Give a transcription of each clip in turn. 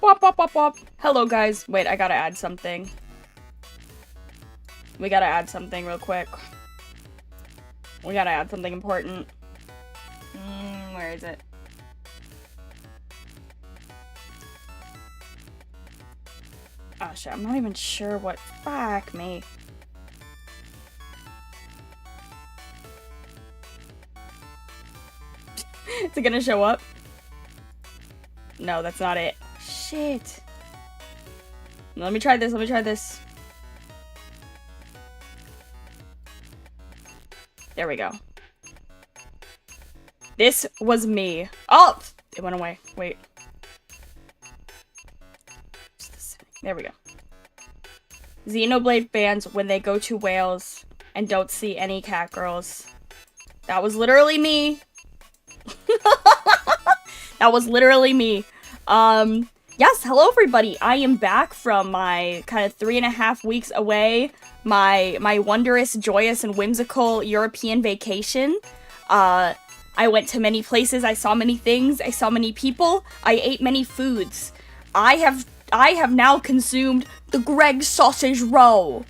Wop, wop, wop, wop, wop. Hello, guys. Wait, I gotta add something. We gotta add something real quick. We gotta add something important. Where is it? Oh shit, I'm not even sure what. Fuck me. Is it gonna show up? No, that's not it. Shit. Let me try this, let me try this. There we go. This was me. Oh! It went away. Wait. There we go. Xenoblade fans when they go to Wales and don't see any cat girls. That was literally me. That was literally me. Yes, hello everybody. I am back from my kind of 3.5 weeks away. My wondrous, joyous, and whimsical European vacation. I went to many places, I saw many things, I saw many people, I ate many foods. I have now consumed the Greg's sausage roll.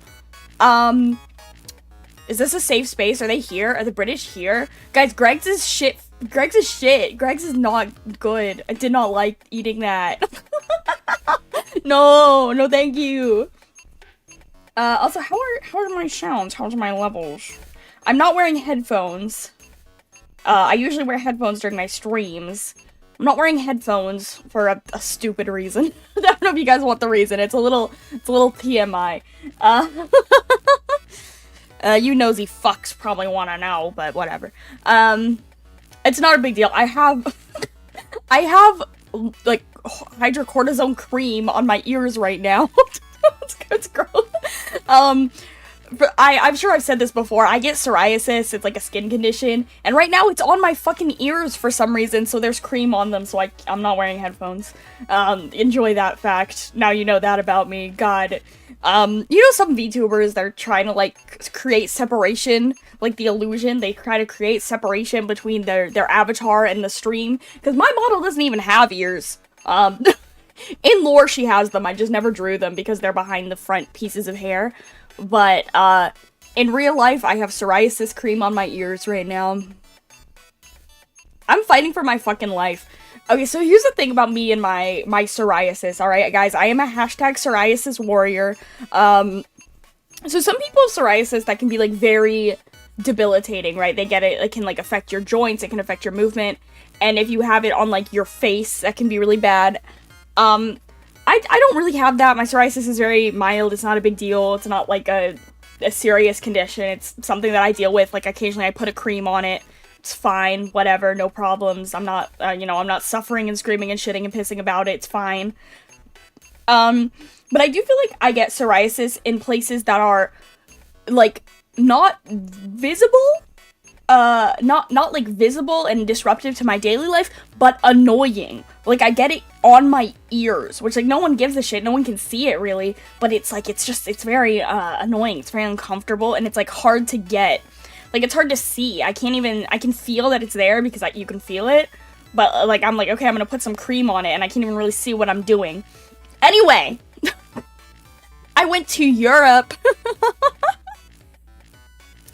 Is this a safe space? Are they here? Are the British here? Guys, Greg's is shit. Greg's is shit. Greg's is not good. I did not like eating that. No, no thank you. Also, how are my sounds? How's my levels? I'm not wearing headphones. I usually wear headphones during my streams. I'm not wearing headphones for a stupid reason. I don't know if you guys want the reason. It's a little TMI. You nosy fucks probably want to know, but whatever. It's not a big deal. I have like hydrocortisone cream on my ears right now. It's gross. But I'm sure I've said this before, I get psoriasis, it's like a skin condition, and right now it's on my fucking ears for some reason, so there's cream on them, so I'm not wearing headphones. Enjoy that fact, now you know that about me, god. You know some VTubers, they're trying to, like, create separation, like the illusion, they try to create separation between their avatar and the stream, because my model doesn't even have ears. In lore she has them, I just never drew them because they're behind the front pieces of hair. But, in real life, I have psoriasis cream on my ears right now. I'm fighting for my fucking life. Okay, so here's the thing about me and my psoriasis, alright, guys? I am a #psoriasis warrior. So some people have psoriasis that can be, like, very debilitating, right? They get it, it can, like, affect your joints, it can affect your movement. And if you have it on, like, your face, that can be really bad. I don't really have that. My psoriasis is very mild. It's not a big deal. It's not like a serious condition. It's something that I deal with. Like, occasionally I put a cream on it. It's fine. Whatever. No problems. I'm not, I'm not suffering and screaming and shitting and pissing about it. It's fine. But I do feel like I get psoriasis in places that are, like, not visible. Not like visible and disruptive to my daily life, but annoying. Like, I get it on my ears, which, like, no one gives a shit, no one can see it, really, but it's, like, it's very, annoying, it's very uncomfortable, and it's, like, hard to get. Like, it's hard to see, I can feel that it's there, because, like, you can feel it, but, like, I'm like, okay, I'm gonna put some cream on it, and I can't even really see what I'm doing. Anyway! I went to Europe!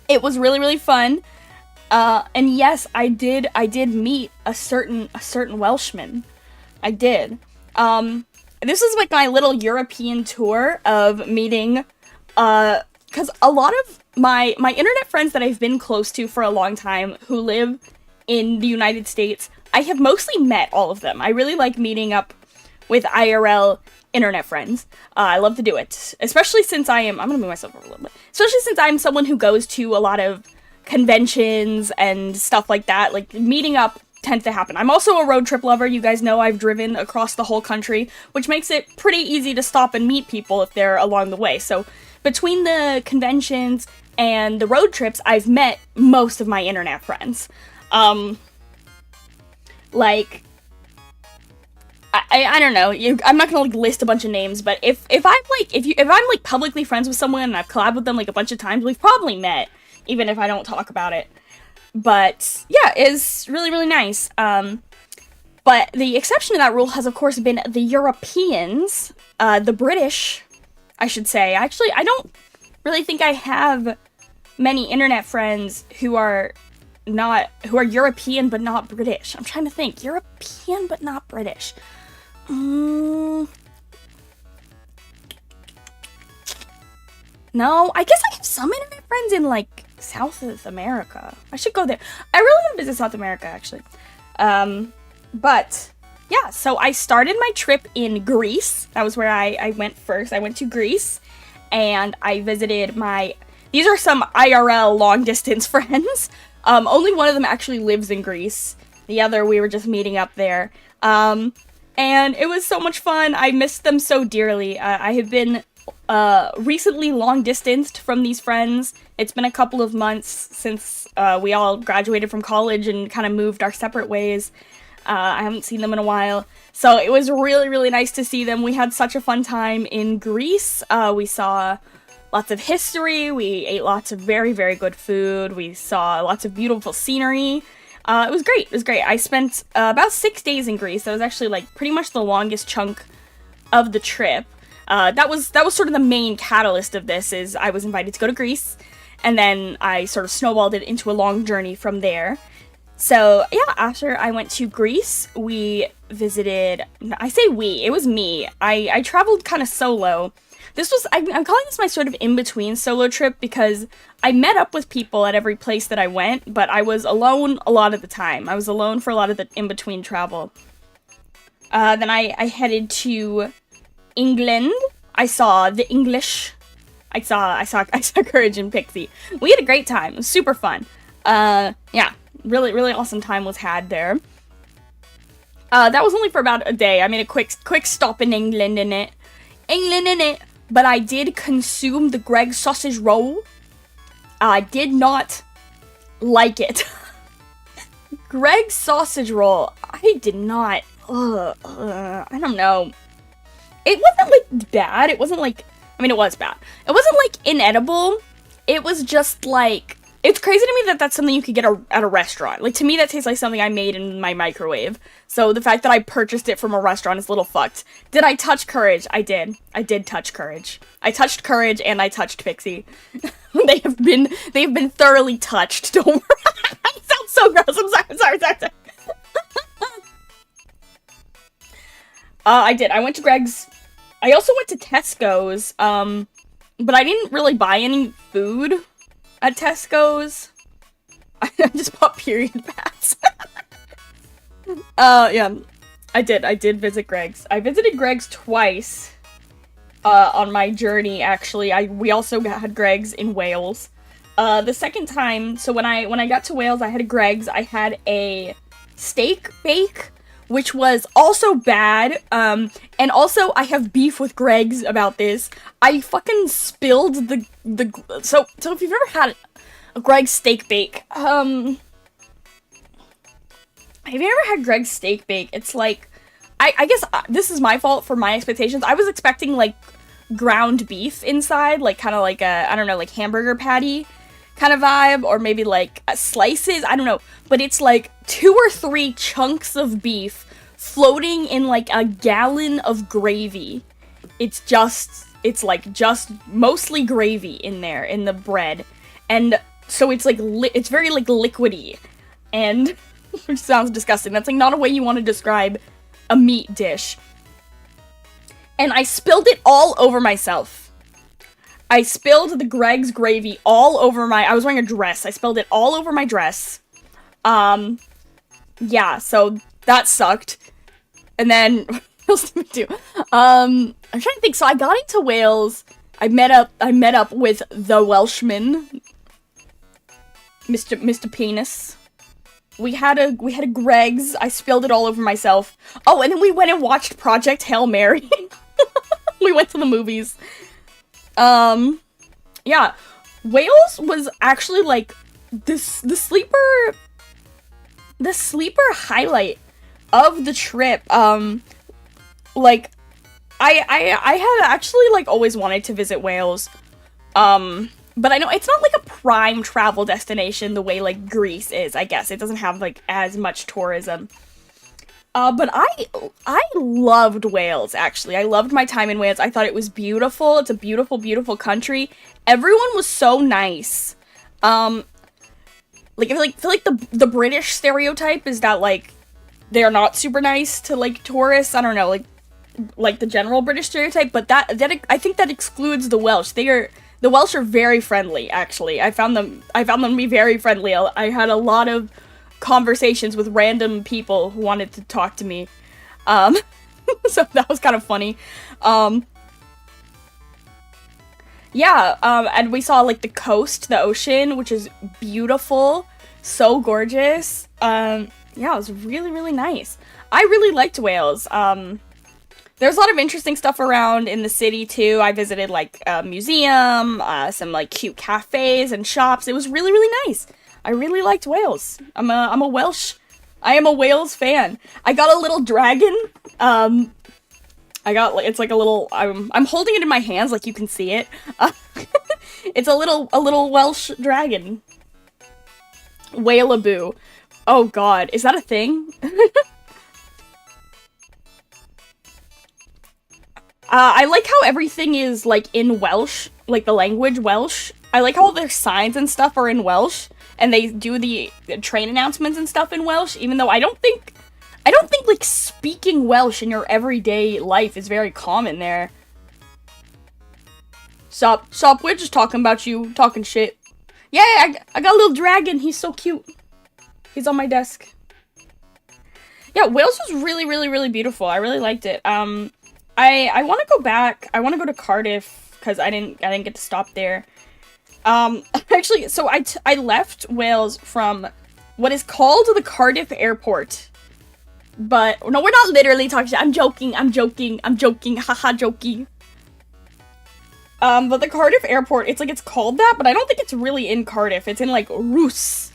It was really, really fun. And yes, I did meet a certain Welshman. I did. This is like my little European tour of meeting, cause a lot of my internet friends that I've been close to for a long time who live in the United States, I have mostly met all of them. I really like meeting up with IRL internet friends. I love to do it, especially since I'm gonna move myself over a little bit, especially since I'm someone who goes to a lot of conventions and stuff like that. Like, meeting up tends to happen. I'm also a road trip lover. You guys know I've driven across the whole country, which makes it pretty easy to stop and meet people if they're along the way. So between the conventions and the road trips, I've met most of my internet friends. Like, I don't know. I'm not gonna, like, list a bunch of names, but if I'm like publicly friends with someone and I've collabed with them like a bunch of times, we've probably met, even if I don't talk about it. But yeah, it's really, really nice. But the exception to that rule has, of course, been the Europeans, the British, I should say. Actually, I don't really think I have many internet friends who are European but not British. I'm trying to think. European but not British. No, I guess I have some internet friends in, like, South America. I should go there. I really want to visit South America, actually. But, yeah, so I started my trip in Greece. That was where I went first. I went to Greece, and I visited these are some IRL long-distance friends. Only one of them actually lives in Greece. The other, we were just meeting up there. And it was so much fun. I missed them so dearly. I have been recently long-distanced from these friends. It's been a couple of months since we all graduated from college and kind of moved our separate ways. I haven't seen them in a while. So it was really, really nice to see them. We had such a fun time in Greece. We saw lots of history. We ate lots of very, very good food. We saw lots of beautiful scenery. It was great. It was great. I spent about 6 days in Greece. That was actually like pretty much the longest chunk of the trip. That was sort of the main catalyst of this, is I was invited to go to Greece, and then I sort of snowballed it into a long journey from there. So, yeah, after I went to Greece, we visited, I say we, it was me. I traveled kind of solo. I'm calling this my sort of in-between solo trip because I met up with people at every place that I went, but I was alone a lot of the time. I was alone for a lot of the in-between travel. Then I headed to England. I saw the English. I saw Courage and Pixie. We had a great time. It was super fun. Yeah. Really, really awesome time was had there. That was only for about a day. I made a quick stop in England in it. But I did consume the Greggs sausage roll. I did not like it. Greggs sausage roll. I did not. I don't know. It wasn't, like, bad. It wasn't, like... I mean, it was bad. It wasn't, like, inedible. It was just, like... It's crazy to me that that's something you could get at a restaurant. Like, to me, that tastes like something I made in my microwave. So the fact that I purchased it from a restaurant is a little fucked. Did I touch Courage? I did. I did touch Courage. I touched Courage and I touched Pixie. They've been thoroughly touched. Don't worry. It sounds so gross. I'm sorry. I did. I went to Greggs. I also went to Tesco's. But I didn't really buy any food at Tesco's. I just bought period pads. Yeah. I did visit Greggs. I visited Greggs twice on my journey, actually. We also had Greggs in Wales. The second time, so when I got to Wales, I had a Greggs. I had a steak bake, which was also bad. And also I have beef with Greggs about this. I fucking spilled so if you've ever had a Greggs steak bake, have you ever had Greggs steak bake? It's like, I guess this is my fault for my expectations. I was expecting, like, ground beef inside, like, kind of like a, I don't know, like, hamburger patty kind of vibe, or maybe, like, slices, I don't know. But it's, like, 2 or 3 chunks of beef floating in, like, a gallon of gravy. It's like, just mostly gravy in there, in the bread. And so it's, like, it's very, like, liquidy. And, which sounds disgusting. That's, like, not a way you want to describe a meat dish. And I spilled it all over myself. I spilled the Greggs gravy all over I was wearing a dress. I spilled it all over my dress. Yeah, so that sucked. And then, what else did we do? I'm trying to think. So I got into Wales. I met up with the Welshman, Mr. Penis. We had a Greggs. I spilled it all over myself. Oh, and then we went and watched Project Hail Mary. We went to the movies. Yeah. Wales was actually, like, the sleeper highlight of the trip. Like, I had actually, like, always wanted to visit Wales. But I know it's not, like, a prime travel destination the way, like, Greece is, I guess. It doesn't have, like, as much tourism. But I loved Wales, actually. I loved my time in Wales. I thought it was beautiful. It's a beautiful, beautiful country. Everyone was so nice. Like, I feel like the British stereotype is that, like, they're not super nice to, like, tourists. I don't know, like the general British stereotype, but I think that excludes the Welsh. The Welsh are very friendly, actually. I found them to be very friendly. I had a lot of conversations with random people who wanted to talk to me. So that was kind of funny. Yeah, and we saw, like, the coast, the ocean, which is beautiful, so gorgeous. Yeah, it was really, really nice. I really liked Wales. There's a lot of interesting stuff around in the city, too. I visited, like, a museum, some, like, cute cafes and shops. It was really, really nice. I really liked Wales. I am a Wales fan. I got a little dragon. It's like a little, I'm holding it in my hands, like you can see it. It's a little Welsh dragon. Whalaboo. Oh god, is that a thing? I like how everything is, like, in Welsh, like the language Welsh. I like how their signs and stuff are in Welsh, and they do the train announcements and stuff in Welsh, even though I don't think, like, speaking Welsh in your everyday life is very common there. Sup, we're just talking about you, talking shit. Yeah, I got a little dragon, he's so cute. He's on my desk. Yeah, Wales was really, really, really beautiful. I really liked it. I want to go back. I want to go to Cardiff, because I didn't get to stop there. Actually, so I left Wales from what is called the Cardiff airport. But, no, we're not literally talking shit. I'm joking, haha, joking. But the Cardiff airport, it's called that, but I don't think it's really in Cardiff. It's in, like, Roos.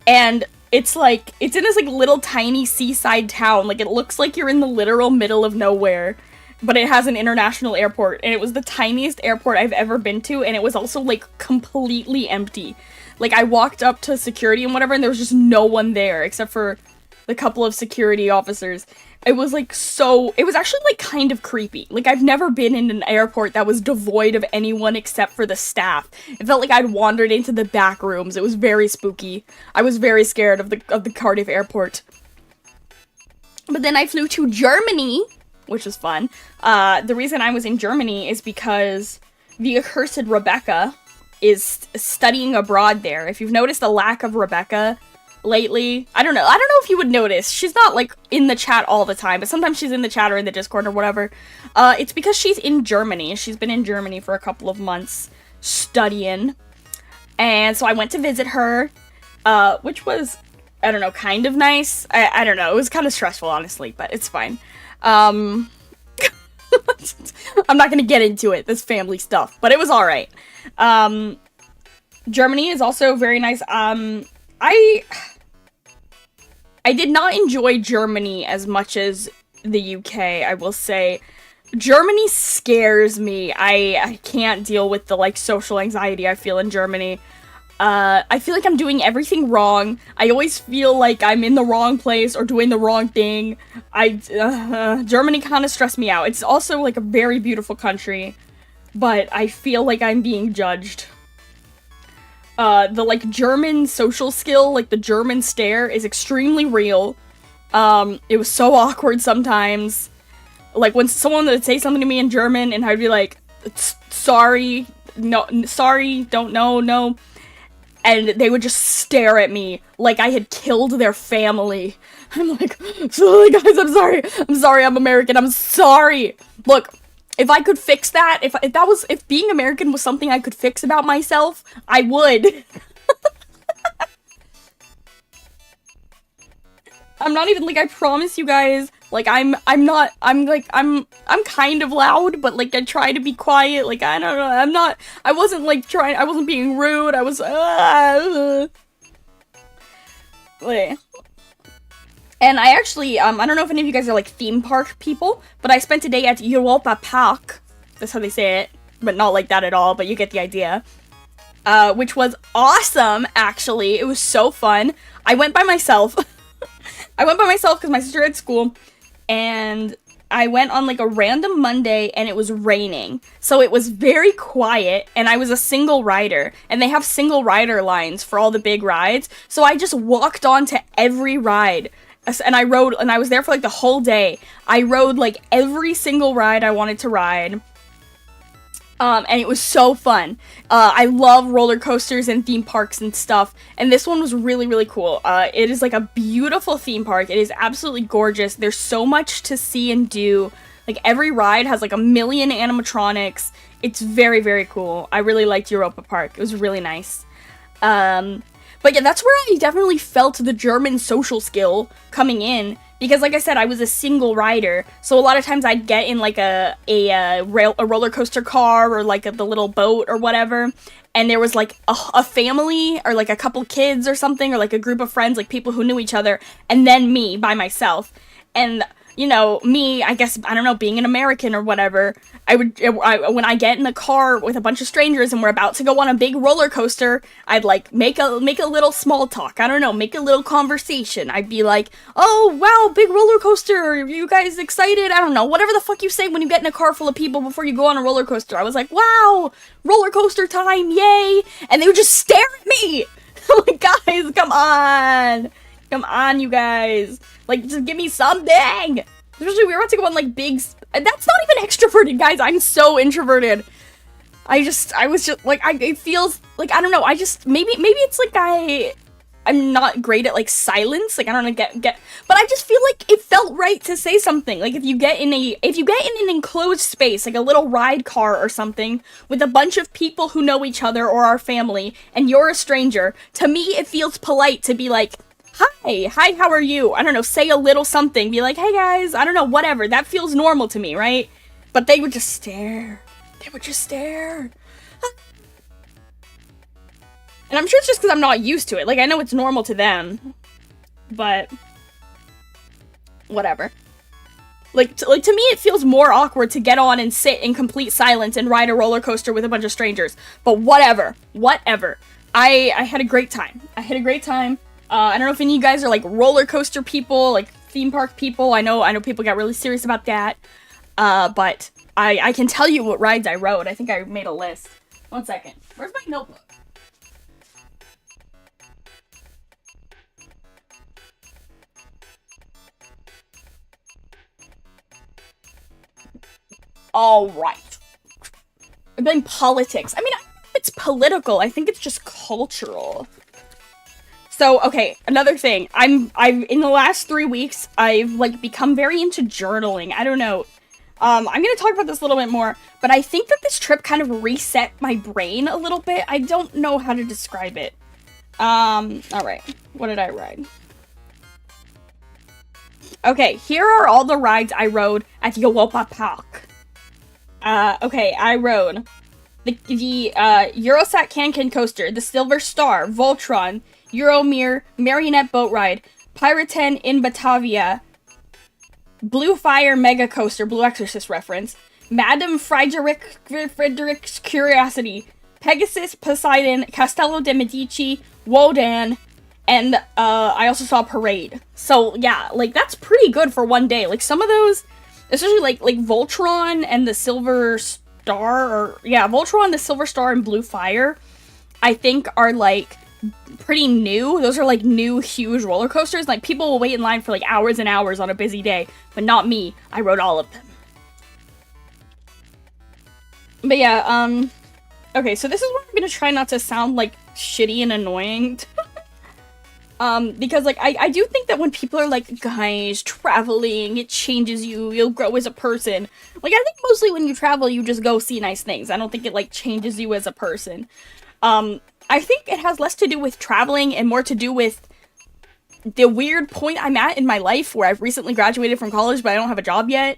And it's in this, like, little tiny seaside town. Like, it looks like you're in the literal middle of nowhere. But it has an international airport, and it was the tiniest airport I've ever been to, and it was also, like, completely empty. Like, I walked up to security and whatever, and there was just no one there, except for the couple of security officers. It was, like, it was actually, like, kind of creepy. Like, I've never been in an airport that was devoid of anyone except for the staff. It felt like I'd wandered into the back rooms. It was very spooky. I was very scared of the Cardiff airport. But then I flew to Germany, which was fun. The reason I was in Germany is because the accursed Rebecca is studying abroad there. If you've noticed the lack of Rebecca lately, I don't know if you would notice. She's not, like, in the chat all the time, but sometimes she's in the chat or in the Discord or whatever. It's because she's in Germany. She's been in Germany for a couple of months studying. And so I went to visit her, which was, I don't know, kind of nice. I don't know. It was kind of stressful, honestly, but it's fine. I'm not gonna get into it, this family stuff, but it was alright. Germany is also very nice. I did not enjoy Germany as much as the UK, I will say. Germany scares me. I can't deal with the, like, social anxiety I feel in Germany. I feel like I'm doing everything wrong. I always feel like I'm in the wrong place or doing the wrong thing. Germany kind of stressed me out. It's also, like, a very beautiful country, but I feel like I'm being judged. The, like, German social skill, like, the German stare is extremely real. It was so awkward sometimes. Like, when someone would say something to me in German, and I'd be like, sorry, no, sorry, don't know, no. And they would just stare at me like I had killed their family. I'm like, sorry guys, I'm sorry, I'm American, I'm sorry. Look, if I could fix that, if being American was something I could fix about myself, I would. I'm not even, like, I promise you guys, like, I'm kind of loud, but, like, I try to be quiet, like, I don't know, I wasn't being rude, I was, And I actually, I don't know if any of you guys are, like, theme park people, but I spent a day at Europa Park, that's how they say it, but not like that at all, but you get the idea. Which was awesome, actually, it was so fun. I went by myself. I went by myself because my sister had school, and I went on like a random Monday, and it was raining. So it was very quiet, and I was a single rider, and they have single rider lines for all the big rides. So I just walked on to every ride, and I rode, and I was there for like the whole day. I rode like every single ride I wanted to ride. And it was so fun. I love roller coasters and theme parks and stuff, and this one was really, really cool. It is like a beautiful theme park. It is absolutely gorgeous. There's so much to see and do. Like, every ride has like a million animatronics. It's very, very cool. I really liked Europa Park. It was really nice. But yeah, that's where I definitely felt the German social skill coming in. Because, like I said, I was a single rider, so a lot of times I'd get in, like, a roller coaster car, or, like, the little boat, or whatever, and there was, like, a family, or, like, a couple kids or something, or, like, a group of friends, like, people who knew each other, and then me, by myself. And, you know, me, I guess, I don't know, being an American or whatever, when I get in the car with a bunch of strangers and we're about to go on a big roller coaster, I'd, like, make a little small talk. I don't know, make a little conversation. I'd be like, oh, wow, big roller coaster, are you guys excited? I don't know, whatever the fuck you say when you get in a car full of people before you go on a roller coaster. I was like, wow, roller coaster time, yay! And they would just stare at me! I'm like, guys, come on! Come on, you guys! Like, just give me something! Especially, we were about to go on, like, big... That's not even extroverted, guys! I'm so introverted. I was just, like, it feels... Like, I don't know, maybe it's, like, I'm not great at, like, silence. Like, I don't know, but I just feel like it felt right to say something. Like, if you get in an enclosed space, like a little ride car or something, with a bunch of people who know each other or are family, and you're a stranger, to me, it feels polite to be like, hi, how are you? I don't know, say a little something, be like, hey guys, I don't know, whatever. That feels normal to me, right? But they would just stare. They would just stare. And I'm sure it's just because I'm not used to it. Like, I know it's normal to them, but whatever. Like to me, it feels more awkward to get on and sit in complete silence and ride a roller coaster with a bunch of strangers. But whatever. I had a great time. I don't know if any of you guys are, like, roller coaster people, like, theme park people. I know people got really serious about that. But I can tell you what rides I rode. I think I made a list. One second. Where's my notebook? Alright. And then politics. I mean, I don't know if it's political. I think it's just cultural. So, okay, another thing. I've in the last 3 weeks, I've, like, become very into journaling. I don't know. I'm gonna talk about this a little bit more, but I think that this trip kind of reset my brain a little bit. I don't know how to describe it. Alright. What did I ride? Okay, here are all the rides I rode at Europa Park. Okay, I rode the Eurosat Can-Can Coaster, the Silver Star, Voltron, Euromir, Marionette Boat Ride, Piraten in Batavia, Blue Fire Mega Coaster, Blue Exorcist reference, Madame Frederick's Curiosity, Pegasus, Poseidon, Castello de Medici, Wodan, and I also saw Parade. So yeah, like, that's pretty good for one day. Like, some of those, especially like Voltron and the Silver Star, Voltron, the Silver Star, and Blue Fire, I think are, like, pretty new. Those are, like, new, huge roller coasters. Like, people will wait in line for, like, hours and hours on a busy day, but not me. I rode all of them. But yeah, okay, so this is where I'm gonna try not to sound, like, shitty and annoying. Because, like, I do think that when people are like, guys, traveling, it changes you, you'll grow as a person. Like, I think mostly when you travel, you just go see nice things. I don't think it, like, changes you as a person. I think it has less to do with traveling and more to do with the weird point I'm at in my life where I've recently graduated from college, but I don't have a job yet.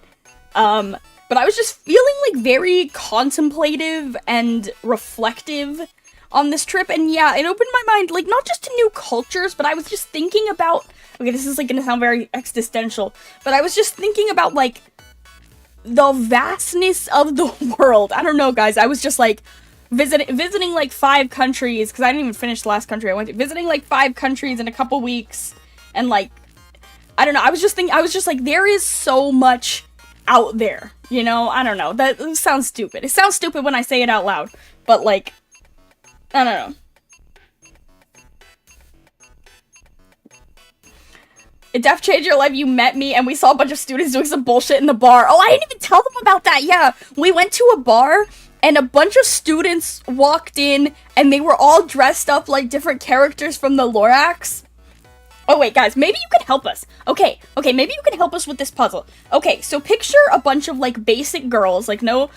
But I was just feeling, like, very contemplative and reflective on this trip, and yeah, it opened my mind, like, not just to new cultures, but I was just thinking about, okay, this is, like, gonna sound very existential, but I was just thinking about, like, the vastness of the world. I don't know, guys, I was just, like, visiting, like, 5 countries, because I didn't even finish the last country I went to, visiting, like, 5 countries in a couple weeks, and, like, I don't know, I was just like, there is so much out there, you know? I don't know, that sounds stupid. It sounds stupid when I say it out loud, but like, I don't know. It def changed your life, you met me, and we saw a bunch of students doing some bullshit in the bar. Oh, I didn't even tell them about that, yeah. We went to a bar, and a bunch of students walked in, and they were all dressed up like different characters from the Lorax. Oh wait, guys, maybe you can help us. Okay, maybe you can help us with this puzzle. Okay, so picture a bunch of, like, basic girls, like, no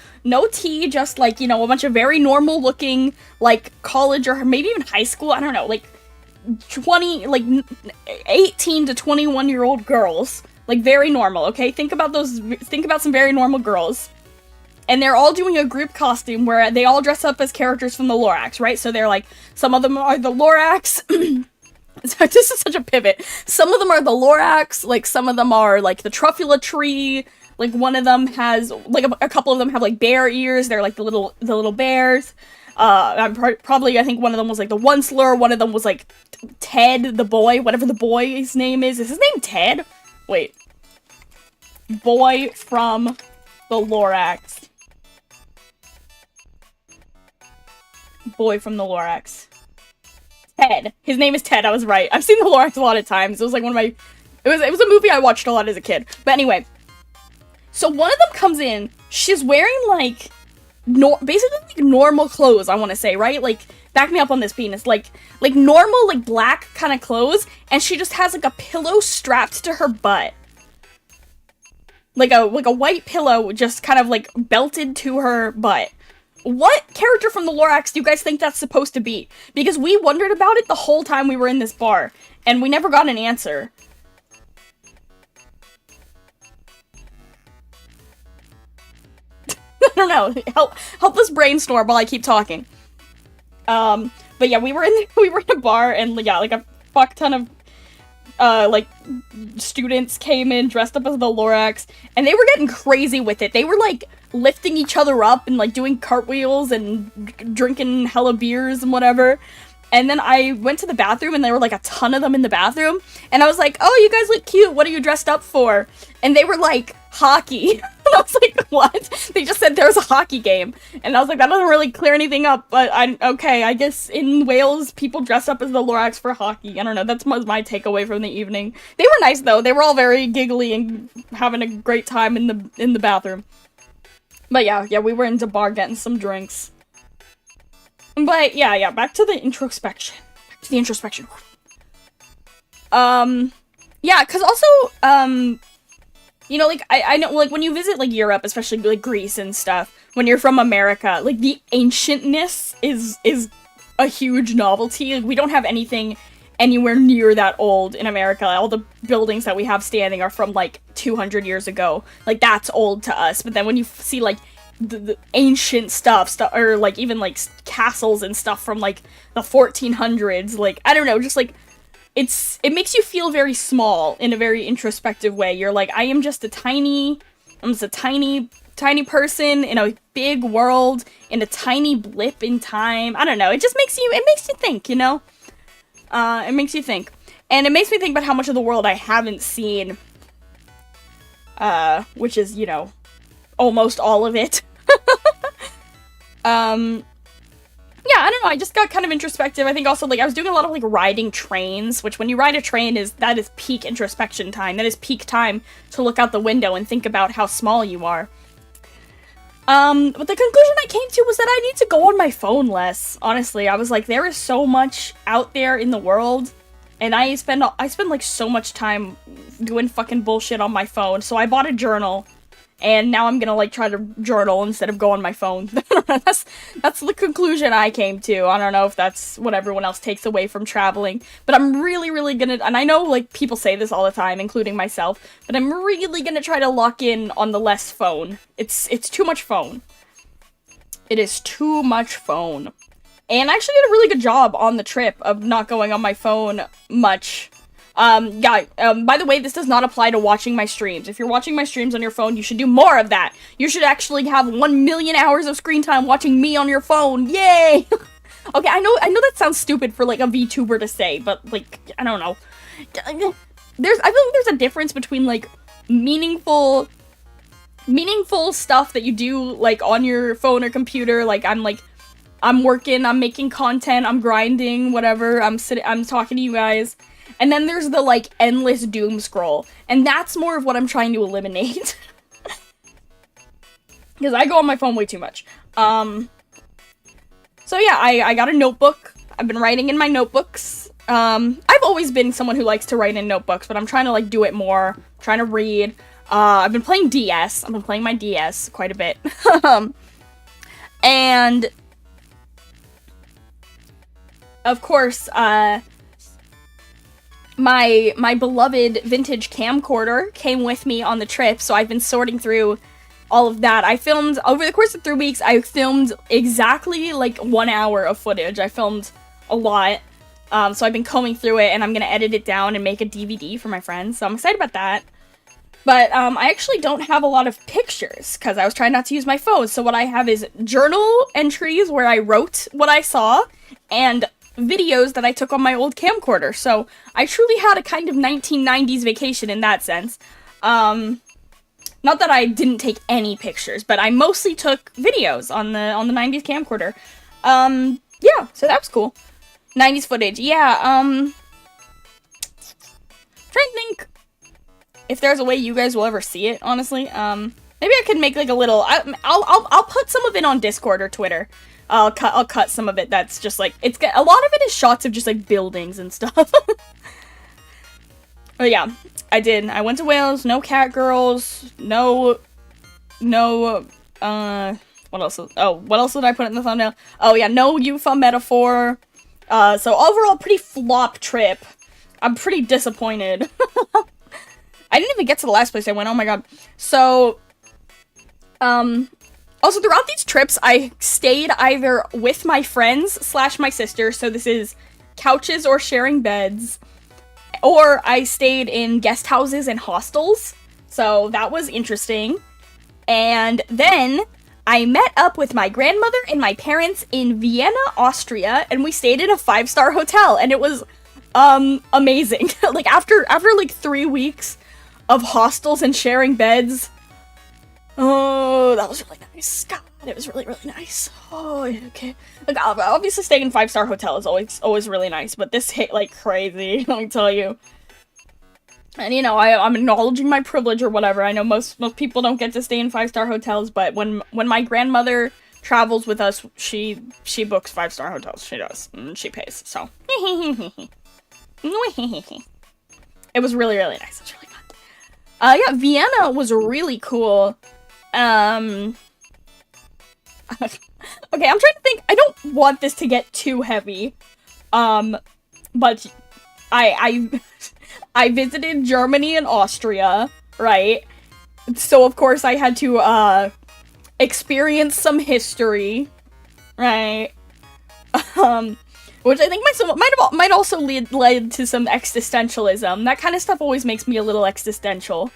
tea, just, like, you know, a bunch of very normal looking, like, college or maybe even high school, I don't know, like, 18 to 21-year-old girls, like, very normal, okay? Think about some very normal girls. And they're all doing a group costume where they all dress up as characters from the Lorax, right? So they're like, some of them are the Lorax. This is such a pivot. Some of them are the Lorax, like, some of them are, like, the Truffula tree, like, one of them has, like, a couple of them have, like, bear ears, they're, like, the little bears. Probably, I think one of them was, like, the Onceler, one of them was, like, Ted, the boy, whatever the boy's name is. Is his name Ted? Wait. Boy from the Lorax. Boy from the Lorax. Ted. His name is Ted, I was right. I've seen the Lorax a lot of times. It was, like, one of my... It was a movie I watched a lot as a kid. But anyway. So one of them comes in, she's wearing, like... basically, like, normal clothes, I want to say, right? Like, back me up on this, penis. Like normal, like, black kind of clothes, and she just has, like, a pillow strapped to her butt. Like a white pillow just kind of, like, belted to her butt. What character from the Lorax do you guys think that's supposed to be? Because we wondered about it the whole time we were in this bar, and we never got an answer. I don't know. Help us brainstorm while I keep talking. But yeah, we were in a bar, and yeah, like, a fuck ton of like, students came in dressed up as the Lorax, and they were getting crazy with it. They were, like, lifting each other up and, like, doing cartwheels and drinking hella beers and whatever. And then I went to the bathroom, and there were, like, a ton of them in the bathroom, and I was like, oh, you guys look cute, what are you dressed up for? And they were like, hockey. And I was like, what? They just said there was a hockey game. And I was like, that doesn't really clear anything up, but okay, I guess in Wales, people dress up as the Lorax for hockey. I don't know, that's my takeaway from the evening. They were nice, though. They were all very giggly and having a great time in the bathroom. But yeah, we were in the bar getting some drinks. But yeah, back to the introspection. Yeah, because also, you know, like, I know, like, when you visit, like, Europe, especially, like, Greece and stuff, when you're from America, like, the ancientness is a huge novelty. Like, we don't have anything anywhere near that old in America. All the buildings that we have standing are from, like, 200 years ago. Like, that's old to us. But then when you see, like, the ancient stuff, or, like, even, like, castles and stuff from, like, the 1400s, like, I don't know, just, like, it makes you feel very small in a very introspective way. You're like, I'm just a tiny person in a big world, in a tiny blip in time. I don't know, it makes you think, you know? It makes you think. And it makes me think about how much of the world I haven't seen, which is, you know, almost all of it. Yeah, I don't know, I just got kind of introspective. I think also, like, I was doing a lot of, like, riding trains, which when you ride a train that is peak introspection time. That is peak time to look out the window and think about how small you are. But the conclusion I came to was that I need to go on my phone less, honestly. I was like, there is so much out there in the world, and I spend, like, so much time doing fucking bullshit on my phone, so I bought a journal. And now I'm gonna, like, try to journal instead of go on my phone. That's the conclusion I came to. I don't know if that's what everyone else takes away from traveling. But I'm really, really gonna... And I know, like, people say this all the time, including myself. But I'm really gonna try to lock in on the less phone. It's too much phone. It is too much phone. And I actually did a really good job on the trip of not going on my phone much. By the way, this does not apply to watching my streams. If you're watching my streams on your phone, you should do more of that. You should actually have 1 million hours of screen time watching me on your phone. Yay! Okay, I know that sounds stupid for, like, a VTuber to say, but, like, I don't know. I feel like there's a difference between, like, meaningful stuff that you do, like, on your phone or computer. Like, I'm working, I'm making content, I'm grinding, whatever, I'm talking to you guys. And then there's the, like, endless doom scroll. And that's more of what I'm trying to eliminate. Because I go on my phone way too much. So yeah, I got a notebook. I've been writing in my notebooks. I've always been someone who likes to write in notebooks, but I'm trying to, like, do it more. I'm trying to read. I've been playing DS. I've been playing my DS quite a bit. And of course, my beloved vintage camcorder came with me on the trip, so I've been sorting through all of that. I filmed, over the course of 3 weeks, I filmed exactly, like, 1 hour of footage. I filmed a lot, so I've been combing through it, and I'm gonna edit it down and make a DVD for my friends, so I'm excited about that. But, I actually don't have a lot of pictures, because I was trying not to use my phone, so what I have is journal entries where I wrote what I saw, and videos that I took on my old camcorder, so I truly had a kind of 1990s vacation in that sense. Not that I didn't take any pictures, but I mostly took videos on the 90s camcorder. Yeah, so that was cool. 90s footage, yeah, trying to think if there's a way you guys will ever see it, honestly. Maybe I could make, like, a little, I'll put some of it on Discord or Twitter. I'll cut some of it that's just, like, a lot of it is shots of just, like, buildings and stuff. But yeah, I did. I went to Wales, no cat girls, what else? What else did I put in the thumbnail? Oh yeah, no UFA metaphor. So overall, pretty flop trip. I'm pretty disappointed. I didn't even get to the last place I went, oh my god. So, also throughout these trips, I stayed either with my friends / my sister, so this is couches or sharing beds, or I stayed in guest houses and hostels, so that was interesting. And then I met up with my grandmother and my parents in Vienna, Austria, and we stayed in a 5-star hotel, and it was amazing. Like after like 3 weeks of hostels and sharing beds, oh, that was really nice. God, it was really, really nice. Oh, okay. Like, obviously staying in 5-star hotel is always really nice, but this hit like crazy, let me tell you. And, you know, I'm acknowledging my privilege or whatever. I know most people don't get to stay in 5-star hotels, but when my grandmother travels with us, she books 5-star hotels. She does. And she pays, so. It was really, really nice. It was really fun. Yeah, Vienna was really cool. Okay, I'm trying to think. I don't want this to get too heavy. But I visited Germany and Austria, right? So of course I had to experience some history, right? Which I think might also led to some existentialism. That kind of stuff always makes me a little existential.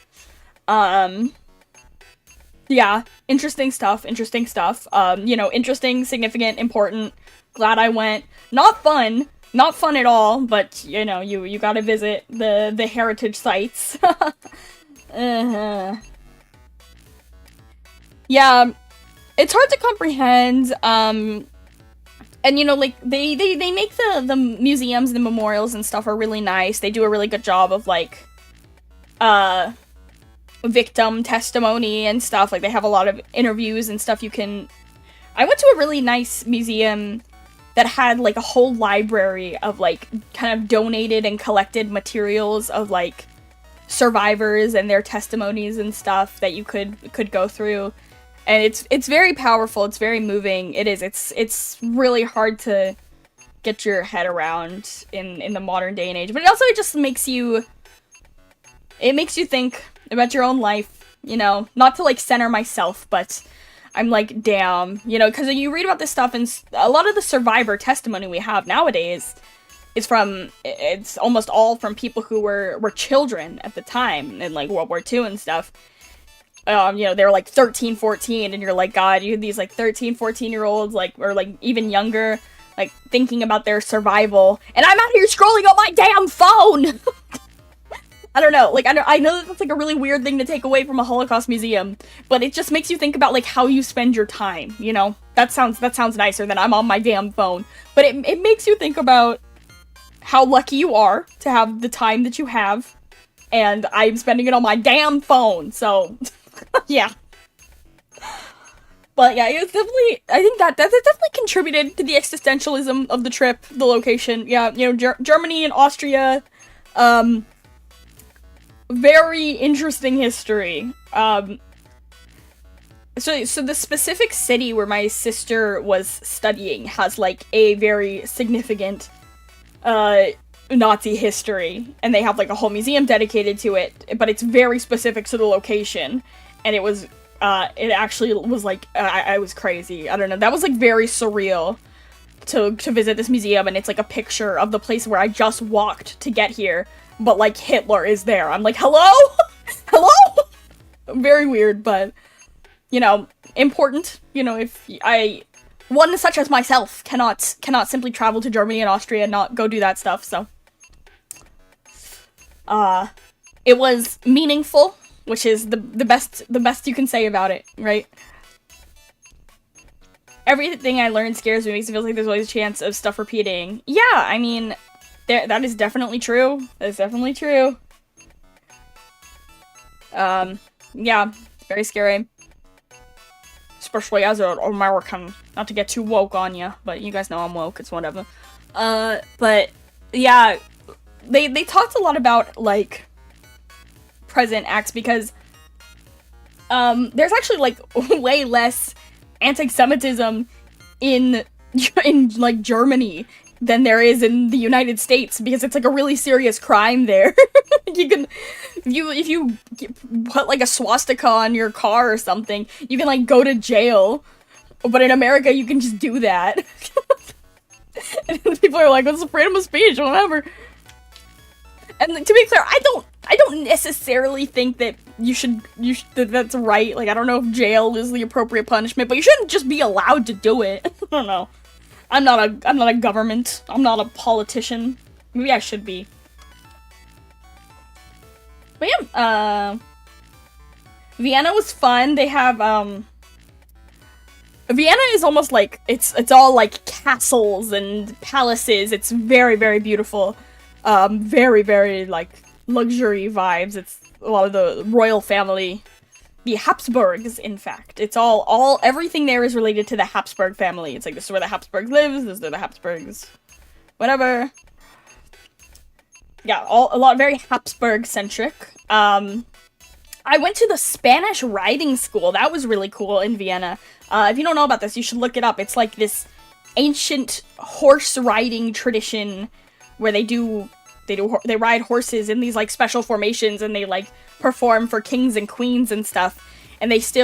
Yeah, interesting stuff. You know, interesting, significant, important. Glad I went. Not fun at all, but, you know, you gotta visit the heritage sites. Yeah, it's hard to comprehend, and, you know, like, they make the museums, the memorials and stuff are really nice. They do a really good job of, like, victim testimony and stuff. Like, they have a lot of interviews and stuff you can... I went to a really nice museum that had, like, a whole library of, like, kind of donated and collected materials of, like, survivors and their testimonies and stuff that you could go through. And it's very powerful, it's very moving. It is, it's really hard to get your head around in the modern day and age. But it also just makes you... It makes you think about your own life, you know? Not to, like, center myself, but... I'm like, damn, you know, because you read about this stuff, and a lot of the survivor testimony we have nowadays is it's almost all from people who were children at the time, in, like, World War II and stuff. You know, they were, like, 13, 14, and you're like, God, you have these, like, 13, 14-year-olds, like, or, like, even younger, like, thinking about their survival, and I'm out here scrolling on my damn phone! I don't know, like, I know that that's, like, a really weird thing to take away from a Holocaust museum, but it just makes you think about, like, how you spend your time, you know? That sounds nicer than I'm on my damn phone. But it makes you think about how lucky you are to have the time that you have, and I'm spending it on my damn phone, so, yeah. But yeah, it's definitely, I think that definitely contributed to the existentialism of the trip, the location. Yeah, you know, Germany and Austria, very interesting history. So the specific city where my sister was studying has, like, a very significant, Nazi history, and they have, like, a whole museum dedicated to it, but it's very specific to the location, and it was, it actually was, like, I was crazy. I don't know, that was, like, very surreal to visit this museum, and it's, like, a picture of the place where I just walked to get here, but, like, Hitler is there. I'm like, hello? Hello? Very weird, but, you know, important. You know, if one such as myself cannot simply travel to Germany and Austria and not go do that stuff, so. It was meaningful, which is the best you can say about it, right? Everything I learned scares me, makes it feel like there's always a chance of stuff repeating. Yeah, I mean, that is definitely true. That is definitely true. Yeah, very scary. Especially as an American. Not to get too woke on you, but you guys know I'm woke, it's whatever. But, yeah, they talked a lot about, like, present acts, because, there's actually, like, way less anti-Semitism in, like, Germany than there is in the United States, because it's, like, a really serious crime there. You can, if you put, like, a swastika on your car or something, you can, like, go to jail. But in America, you can just do that. And people are like, it's freedom of speech, or whatever. And to be clear, I don't necessarily think that that's right. Like, I don't know if jail is the appropriate punishment, but you shouldn't just be allowed to do it. I don't know. I'm not a government. I'm not a politician. Maybe I should be. But yeah, Vienna was fun. They have, Vienna is almost like, it's all like castles and palaces. It's very, very beautiful. Very, very, like, luxury vibes. It's a lot of the royal family. The Habsburgs, in fact. It's everything there is related to the Habsburg family. It's like, this is where the Habsburgs live, this is where the Habsburgs, whatever. Yeah, a lot very Habsburg-centric. I went to the Spanish riding school. That was really cool in Vienna. If you don't know about this, you should look it up. It's like this ancient horse riding tradition where they ride horses in these, like, special formations, and they, like, perform for kings and queens and stuff, and it's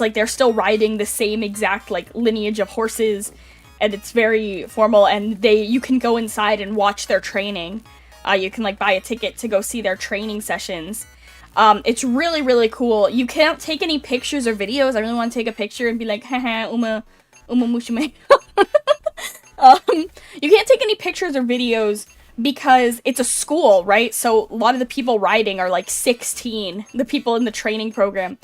like they're still riding the same exact, like, lineage of horses, and it's very formal, and you can go inside and watch their training. You can, like, buy a ticket to go see their training sessions. It's really, really cool. You can't take any pictures or videos. I really want to take a picture and be like, haha, uma mushime. You can't take any pictures or videos because it's a school, right? So a lot of the people riding are, like, 16, the people in the training program.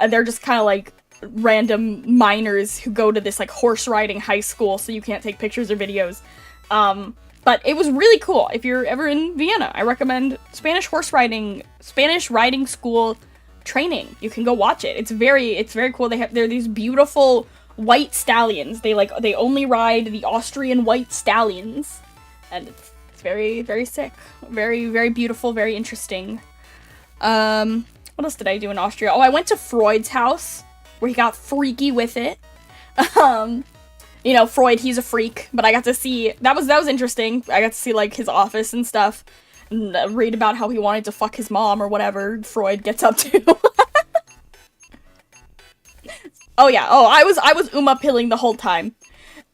They're just kind of, like, random minors who go to this, like, horse riding high school, so you can't take pictures or videos. But it was really cool. If you're ever in Vienna, I recommend Spanish riding school training. You can go watch it. It's very cool. They're these beautiful white stallions. They only ride the Austrian white stallions, and it's very, very sick. Very, very beautiful, very interesting. What else did I do in Austria? Oh, I went to Freud's house, where he got freaky with it. You know, Freud, he's a freak, but I got to see, that was interesting. I got to see, like, his office and stuff, and read about how he wanted to fuck his mom, or whatever Freud gets up to. Oh yeah, I was pilling the whole time.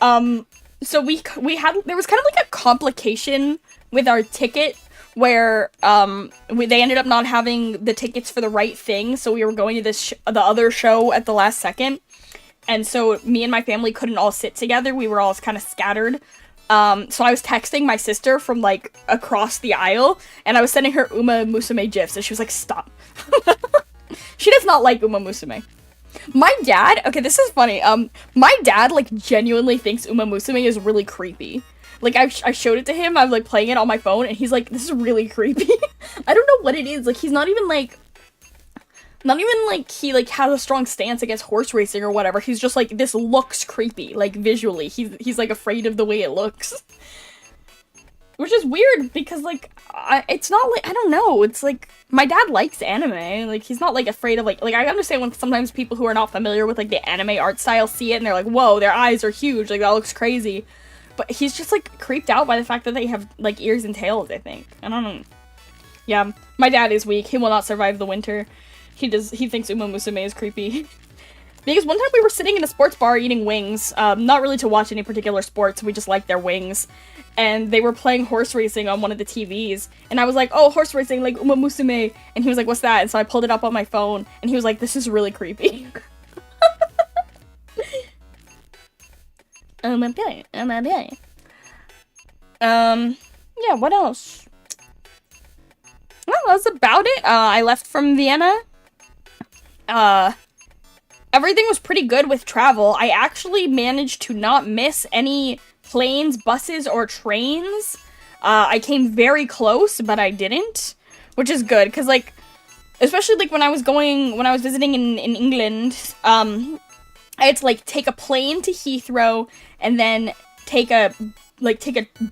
So there was kind of like a complication with our ticket, where, they ended up not having the tickets for the right thing, so we were going to the other show at the last second. And so me and my family couldn't all sit together. We were all kind of scattered. So I was texting my sister from, like, across the aisle, and I was sending her Uma Musume gifs, and she was like, stop. She does not like Uma Musume. My dad, okay, this is funny, my dad, like, genuinely thinks Uma Musume is really creepy. Like, I showed it to him, I was, like, playing it on my phone, and he's like, this is really creepy. I don't know what it is, like, he's not even, like, he, like, has a strong stance against horse racing or whatever. He's just like, this looks creepy, like, visually. He's like, afraid of the way it looks. Which is weird, because, like, it's not, like, I don't know, it's, like, my dad likes anime. Like, he's not, like, afraid of, like, I understand when sometimes people who are not familiar with, like, the anime art style see it, and they're like, whoa, their eyes are huge, like, that looks crazy. But he's just, like, creeped out by the fact that they have, like, ears and tails, I think. I don't know. Yeah, my dad is weak. He will not survive the winter. He thinks Uma Musume is creepy. Because one time we were sitting in a sports bar eating wings, not really to watch any particular sports, we just liked their wings, and they were playing horse racing on one of the TVs, and I was like, oh, horse racing, like Uma Musume, and he was like, what's that? And so I pulled it up on my phone, and he was like, this is really creepy. Yeah, what else? Well, that's about it. I left from Vienna. Everything was pretty good with travel. I actually managed to not miss any planes, buses, or trains. I came very close, but I didn't, which is good, because, like, especially, like, when I was visiting in England, I had to, like, take a plane to Heathrow, and then take a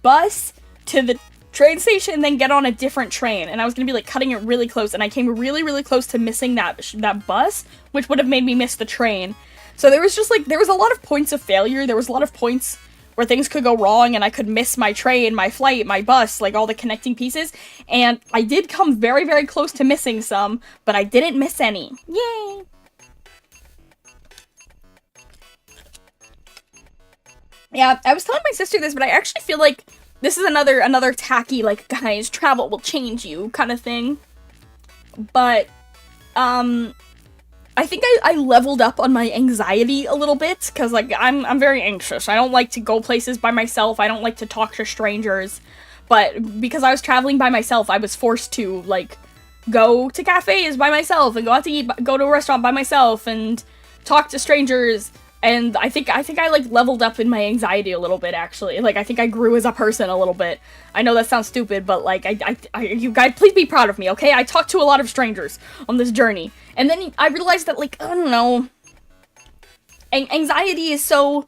bus to the train station, and then get on a different train, and I was gonna be, like, cutting it really close, and I came really, really close to missing that bus, which would have made me miss the train. So there was just, like, there was a lot of points of failure, there was a lot of points where things could go wrong, and I could miss my train, my flight, my bus, like, all the connecting pieces, and I did come very, very close to missing some, but I didn't miss any. Yay! Yeah, I was telling my sister this, but I actually feel like this is another tacky, like, guys, travel will change you kind of thing. But, I think I leveled up on my anxiety a little bit, because, like, I'm very anxious. I don't like to go places by myself. I don't like to talk to strangers. But because I was traveling by myself, I was forced to, like, go to cafes by myself, and go out to eat, go to a restaurant by myself, and talk to strangers. And I think I, like, leveled up in my anxiety a little bit, actually. Like, I think I grew as a person a little bit. I know that sounds stupid, but, like, you guys, please be proud of me, okay? I talked to a lot of strangers on this journey. And then I realized that, like, I don't know. Anxiety is so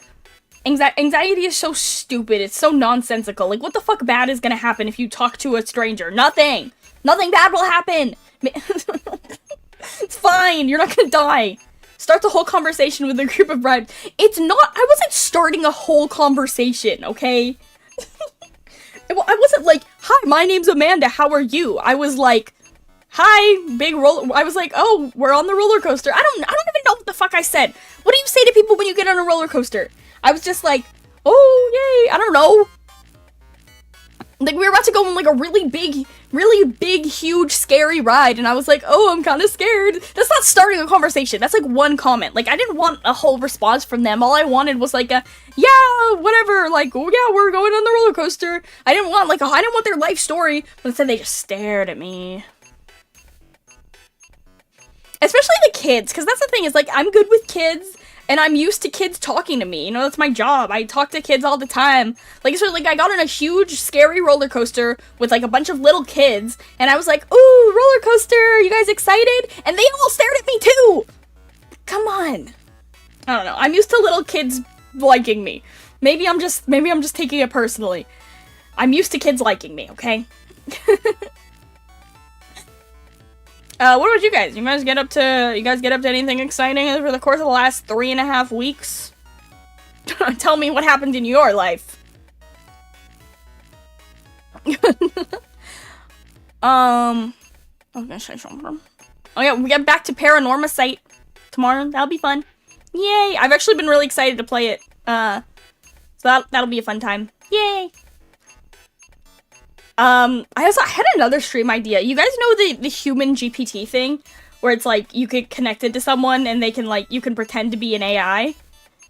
stupid. It's so nonsensical. Like, what the fuck bad is gonna happen if you talk to a stranger? Nothing! Nothing bad will happen! It's fine, you're not gonna die. Start the whole conversation with a group of bribes. It's not, I wasn't starting a whole conversation, okay? I wasn't like, hi, my name's Amanda, how are you? I was like, hi, big roller, I was like, oh, we're on the roller coaster. I don't even know what the fuck I said. What do you say to people when you get on a roller coaster? I was just like, oh, yay, I don't know. Like, we were about to go on, like, a really big, huge, scary ride, and I was like, oh, I'm kind of scared. That's not starting a conversation. That's, like, one comment. Like, I didn't want a whole response from them. All I wanted was, like, yeah, whatever, like, oh, yeah, we're going on the roller coaster. I didn't want their life story, but instead they just stared at me. Especially the kids, because that's the thing, is, like, I'm good with kids, and I'm used to kids talking to me, you know, that's my job. I talk to kids all the time. Like, so, like, I got on a huge, scary roller coaster with, like, a bunch of little kids, and I was like, ooh, roller coaster, you guys excited? And they all stared at me, too! Come on. I don't know, I'm used to little kids liking me. Maybe I'm just taking it personally. I'm used to kids liking me, okay? What about you guys? You guys get up to anything exciting over the course of the last 3.5 weeks? Tell me what happened in your life. I was gonna say something. Oh yeah, we get back to Paranorma Site tomorrow. That'll be fun. Yay! I've actually been really excited to play it. So that'll be a fun time. Yay! I had another stream idea. You guys know the human GPT thing? Where it's like, you get connected to someone and they can, like, you can pretend to be an AI?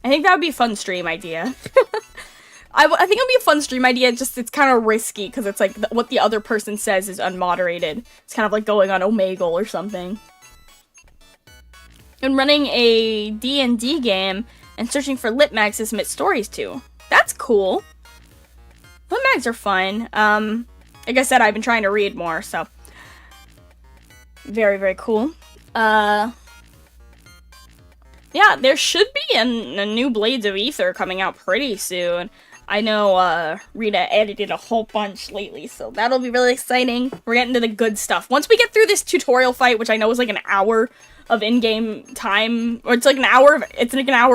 I think that would be a fun stream idea. I think it'll be a fun stream idea, just it's kind of risky, because it's like, what the other person says is unmoderated. It's kind of like going on Omegle or something. And running a D&D game and searching for lit mags to submit stories to. That's cool. Lit mags are fun. Like I said, I've been trying to read more, so. Very, very cool. Yeah, there should be a new Blades of Ether coming out pretty soon. I know, Rita edited a whole bunch lately, so that'll be really exciting. We're getting to the good stuff. Once we get through this tutorial fight, which I know is like an hour of in-game time, or it's like an hour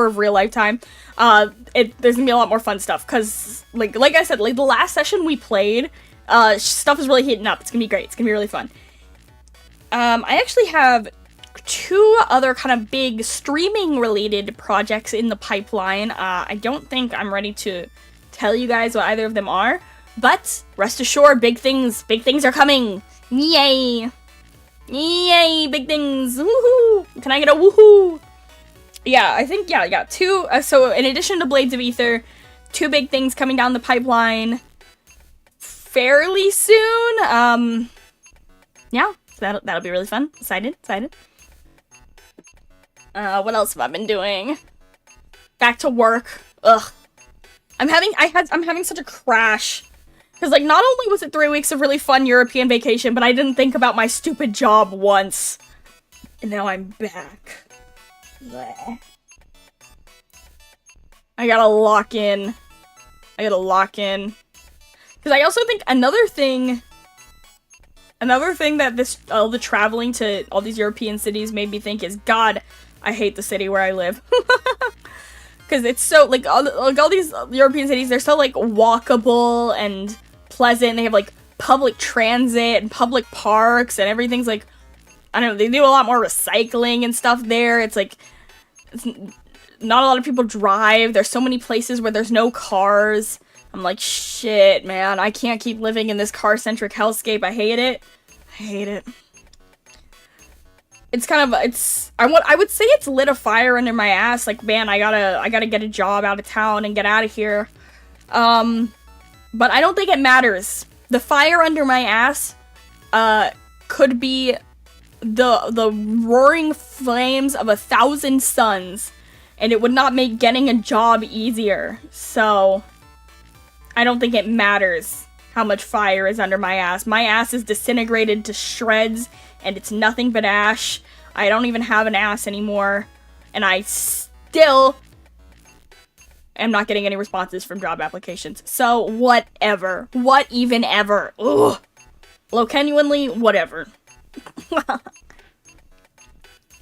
of real-life time, there's gonna be a lot more fun stuff, because, like I said, like, the last session we played, stuff is really heating up. It's gonna be great. It's gonna be really fun. I actually have 2 other kind of big streaming-related projects in the pipeline. I don't think I'm ready to tell you guys what either of them are, but rest assured, big things are coming. Yay! Yay, big things! Woohoo! Can I get a woohoo? Yeah, I think, yeah, 2, so in addition to Blades of Ether, 2 big things coming down the pipeline fairly soon. Yeah, so that'll be really fun. Excited. What else have I been doing? Back to work. Ugh. I'm having such a crash. Because, like, not only was it 3 weeks of really fun European vacation, but I didn't think about my stupid job once. And now I'm back. Blech. I gotta lock in. Because I also think another thing that all the traveling to all these European cities made me think is, God, I hate the city where I live. Because it's so, like all these European cities, they're so, like, walkable and pleasant. They have, like, public transit and public parks, and everything's, like, I don't know, they do a lot more recycling and stuff there. It's, like, not a lot of people drive. There's so many places where there's no cars. I'm like, shit, man, I can't keep living in this car-centric hellscape. I hate it. It's kind of, I would say it's lit a fire under my ass. Like, man, I gotta get a job out of town and get out of here. But I don't think it matters. The fire under my ass, could be the roaring flames of 1,000 suns, and it would not make getting a job easier. So, I don't think it matters how much fire is under my ass. My ass is disintegrated to shreds, and it's nothing but ash. I don't even have an ass anymore, and I still am not getting any responses from job applications. So, whatever. What even ever? Ugh. Genuinely, whatever.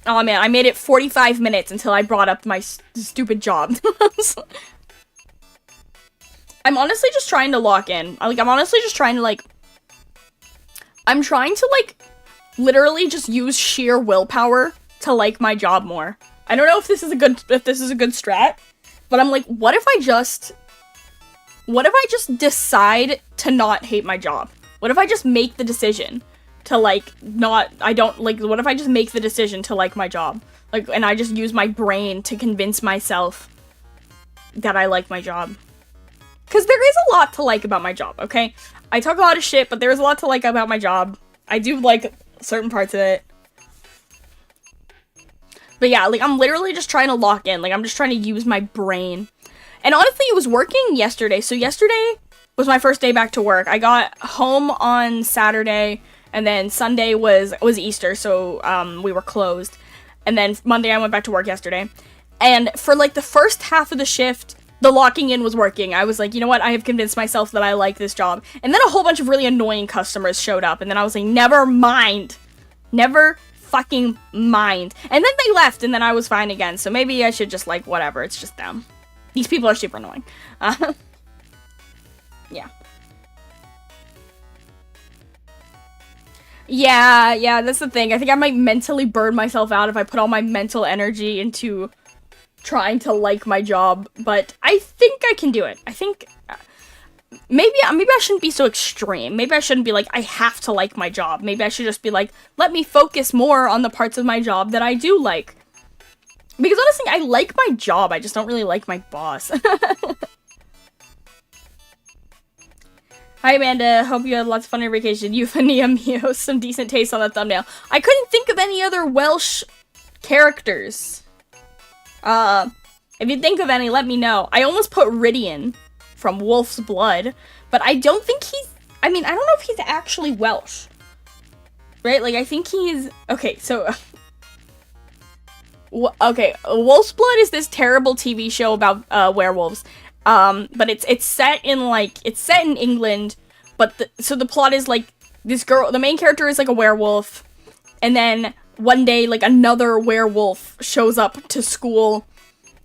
Oh man, I made it 45 minutes until I brought up my stupid job. I'm honestly just trying to lock in. I'm honestly just trying to, I'm trying to, literally just use sheer willpower to like my job more. I don't know if this is a good strat, but I'm like, what if I just decide to not hate my job? What if I just make the decision to, what if I just make the decision to like my job? And I just use my brain to convince myself that I like my job. Because there is a lot to like about my job, okay? I talk a lot of shit, but there is a lot to like about my job. I do like certain parts of it. But yeah, I'm literally just trying to lock in. I'm just trying to use my brain. And honestly, it was working yesterday. So yesterday was my first day back to work. I got home on Saturday, and then Sunday was Easter, so we were closed. And then Monday I went back to work yesterday. And for the first half of the shift, the locking in was working. I was like, you know what? I have convinced myself that I like this job. And then a whole bunch of really annoying customers showed up. And then I was like, never mind. Never fucking mind. And then they left, and then I was fine again. So maybe I should just, whatever. It's just them. These people are super annoying. Yeah. Yeah, that's the thing. I think I might mentally burn myself out if I put all my mental energy into trying to like my job, but I think I can do it. I think maybe I shouldn't be so extreme. Maybe I shouldn't be I have to like my job. Maybe I should just be let me focus more on the parts of my job that I do like. Because honestly, I like my job. I just don't really like my boss. Hi Amanda, hope you had lots of fun on your vacation. Euphania Mio, some decent taste on the thumbnail. I couldn't think of any other Welsh characters. If you think of any, let me know. I almost put Rydian from Wolf's Blood, but I don't think he's... I mean, I don't know if he's actually Welsh. Right? Like, I think he's... Okay, so... okay, Wolf's Blood is this terrible TV show about werewolves. But it's set in, like... It's set in England, but so the plot is, like, this girl... The main character is, like, a werewolf, and then one day, like, another werewolf shows up to school,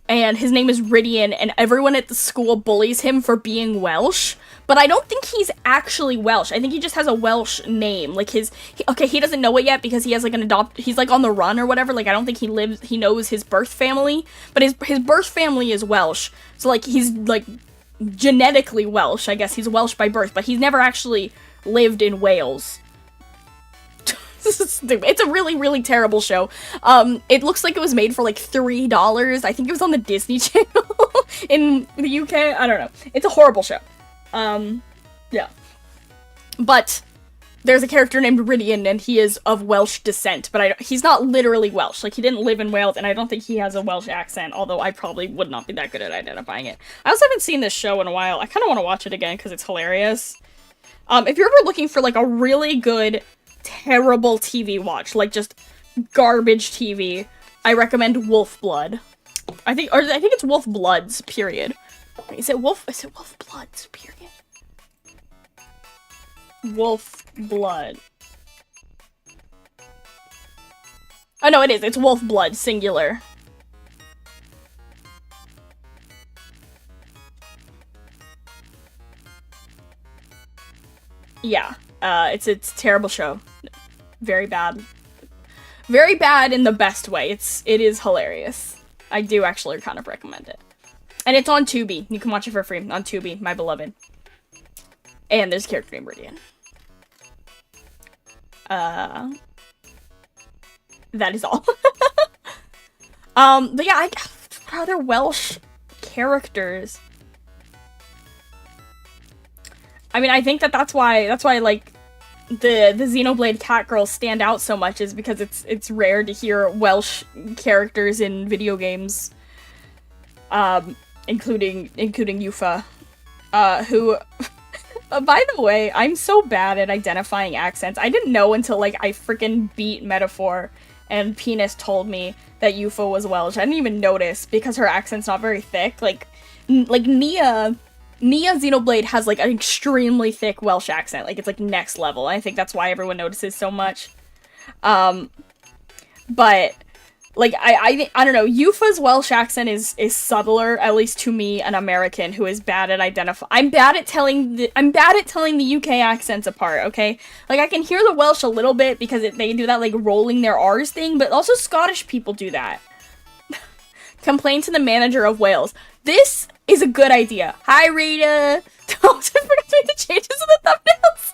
and his name is Rydian, and everyone at the school bullies him for being Welsh, but I don't think he's actually Welsh. I think he just has a Welsh name, like he doesn't know it yet because he has, like, he's, like, on the run or whatever, like, I don't think he knows his birth family, but his birth family is Welsh, so, like, he's, like, genetically Welsh, I guess, he's Welsh by birth, but he's never actually lived in Wales. It's a really, really terrible show. It looks like it was made for like $3. I think it was on the Disney Channel in the UK. I don't know. It's a horrible show. Yeah. But there's a character named Rydian, and he is of Welsh descent, but he's not literally Welsh. Like, he didn't live in Wales, and I don't think he has a Welsh accent, although I probably would not be that good at identifying it. I also haven't seen this show in a while. I kind of want to watch it again because it's hilarious. If you're ever looking for, like, a really good... terrible TV watch, like just garbage TV, I recommend Wolf Blood. I think it's Wolf Bloods, period. Is it Wolf Bloods, period? Wolf Blood. Oh no, it is. It's Wolf Blood, singular. Yeah. It's a terrible show. Very bad. Very bad in the best way. It is hilarious. I do actually kind of recommend it. And it's on Tubi. You can watch it for free on Tubi, my beloved. And there's a character named Rydian. That is all. But yeah, what other Welsh characters? I mean, I think that's why, like, the Xenoblade cat girls stand out so much, is because it's rare to hear Welsh characters in video games, including Yufa, who, by the way, I'm so bad at identifying accents. I didn't know until, like, I freaking beat Metaphor, and Penis told me that Yufa was Welsh. I didn't even notice, because her accent's not very thick. Like Nia Xenoblade has, like, an extremely thick Welsh accent. Like, it's, like, next level. I think that's why everyone notices so much. But, like, I don't know. Yufa's Welsh accent is subtler, at least to me, an American who is bad at I'm bad at telling the UK accents apart, okay? Like, I can hear the Welsh a little bit because they do that, like, rolling their R's thing, but also Scottish people do that. Complain to the manager of Wales. This is a good idea. Hi, Rita. Don't forget to make the changes in the thumbnails.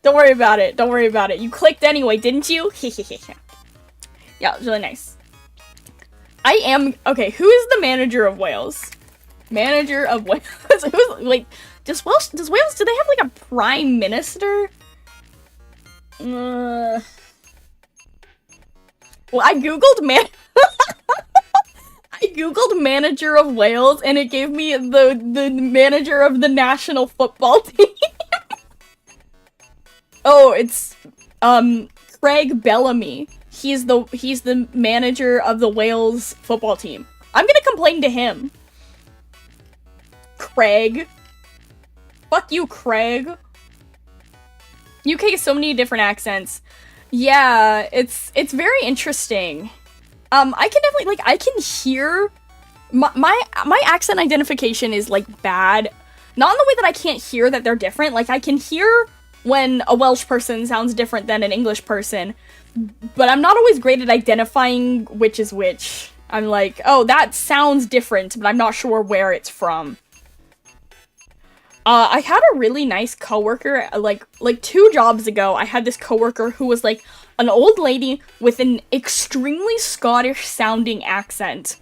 Don't worry about it. Don't worry about it. You clicked anyway, didn't you? Yeah, it was really nice. Okay, who is the manager of Wales? Manager of Wales. Who's, like, does Wales, do they have, like, a prime minister? Well, I googled I googled manager of Wales, and it gave me the manager of the national football team. Oh, it's Craig Bellamy. He's the manager of the Wales football team. I'm gonna complain to him. Craig. Fuck you, Craig. UK has so many different accents. Yeah, it's very interesting. I can definitely, like, I can hear my accent identification is, like, bad. Not in the way that I can't hear that they're different. Like, I can hear when a Welsh person sounds different than an English person, but I'm not always great at identifying which is which. I'm like, oh, that sounds different, but I'm not sure where it's from. I had a really nice coworker, like 2 jobs ago, I had this coworker who was, like, an old lady with an extremely Scottish-sounding accent.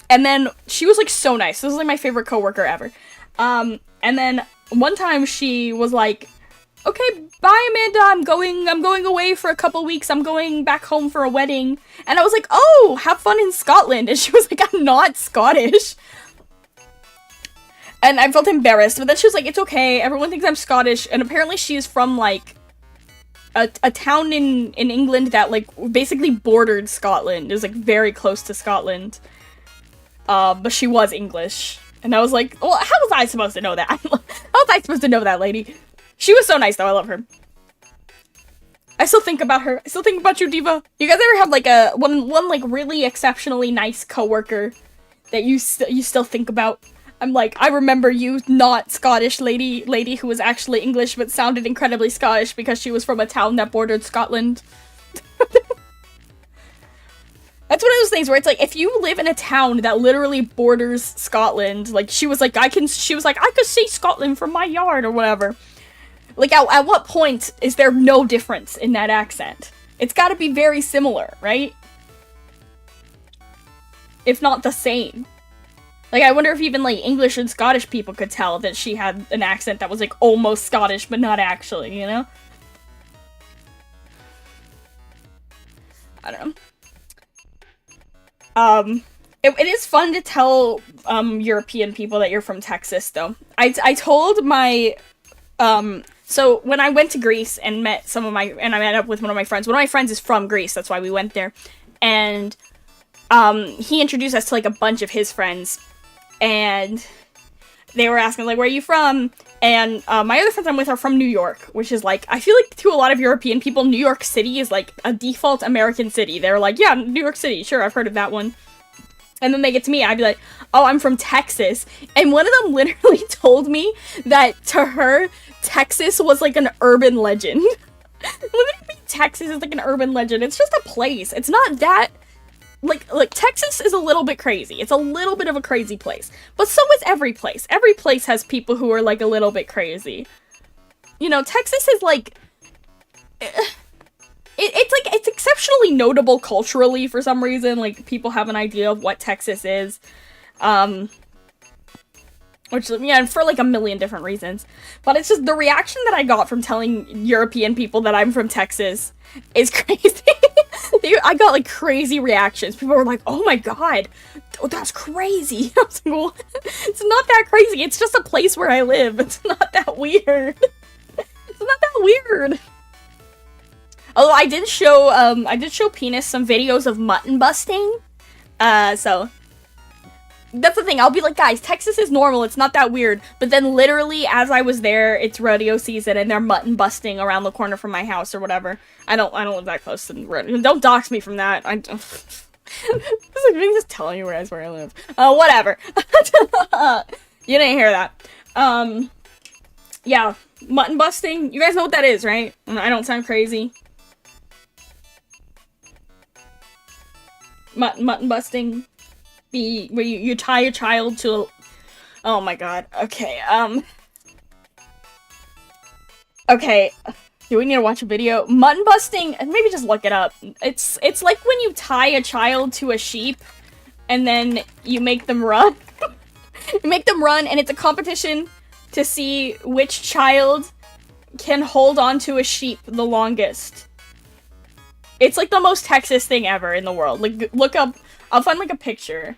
And then she was, like, so nice. This was, like, my favorite coworker ever. And then one time she was like, okay, bye Amanda, I'm going away for a couple weeks, I'm going back home for a wedding. And I was like, oh, have fun in Scotland. And she was like, I'm not Scottish. And I felt embarrassed, but then she was like, it's okay, everyone thinks I'm Scottish. And apparently she's from, like, a town in England that, like, basically bordered Scotland. It was, like, very close to Scotland. But she was English. And I was like, well, how was I supposed to know that? How was I supposed to know that, lady? She was so nice, though. I love her. I still think about her. I still think about you, Diva. You guys ever have, like, one like, really exceptionally nice coworker that you still think about? I'm like, I remember you, not Scottish lady who was actually English but sounded incredibly Scottish because she was from a town that bordered Scotland. That's one of those things where it's like, if you live in a town that literally borders Scotland, like, she was like, I could see Scotland from my yard or whatever. Like, at what point is there no difference in that accent? It's gotta be very similar, right? If not the same. Like, I wonder if even, like, English and Scottish people could tell that she had an accent that was, like, almost Scottish, but not actually, you know? I don't know. It is fun to tell, European people that you're from Texas, though. I told my, so when I went to Greece and met I met up with one of my friends is from Greece, that's why we went there, and, he introduced us to, like, a bunch of his friends, and they were asking, like, where are you from? And, my other friends I'm with are from New York, which is, like, I feel like to a lot of European people, New York City is, like, a default American city. They're like, yeah, New York City, sure, I've heard of that one. And then they get to me, I'd be like, oh, I'm from Texas. And one of them literally told me that, to her, Texas was, like, an urban legend. Literally, Texas is, like, an urban legend. It's just a place. It's not that... Like, Texas is a little bit crazy. It's a little bit of a crazy place. But so is every place. Every place has people who are, like, a little bit crazy. You know, Texas is, like... It's exceptionally notable culturally for some reason. Like, people have an idea of what Texas is. Which, yeah, for, like, a million different reasons. But it's just the reaction that I got from telling European people that I'm from Texas is crazy. I got, like, crazy reactions. People were like, oh my god, oh, that's crazy. I was like, well, it's not that crazy. It's just a place where I live. It's not that weird. It's not that weird. Although I did show Penis some videos of mutton busting. So... That's the thing, I'll be like, guys, Texas is normal, it's not that weird. But then literally, as I was there, it's rodeo season and they're mutton busting around the corner from my house or whatever. I don't live that close to the rodeo. Don't dox me from that. I don't... just telling you where I live. Whatever. You didn't hear that. Yeah, mutton busting. You guys know what that is, right? I don't sound crazy. Mutton busting. Where you tie a child to a... Oh my god. Okay, Okay. Do we need to watch a video? Mutton busting, and maybe just look it up. It's like when you tie a child to a sheep, and then you make them run. You make them run, and it's a competition to see which child can hold on to a sheep the longest. It's like the most Texas thing ever in the world. Like, look up... I'll find, like, a picture.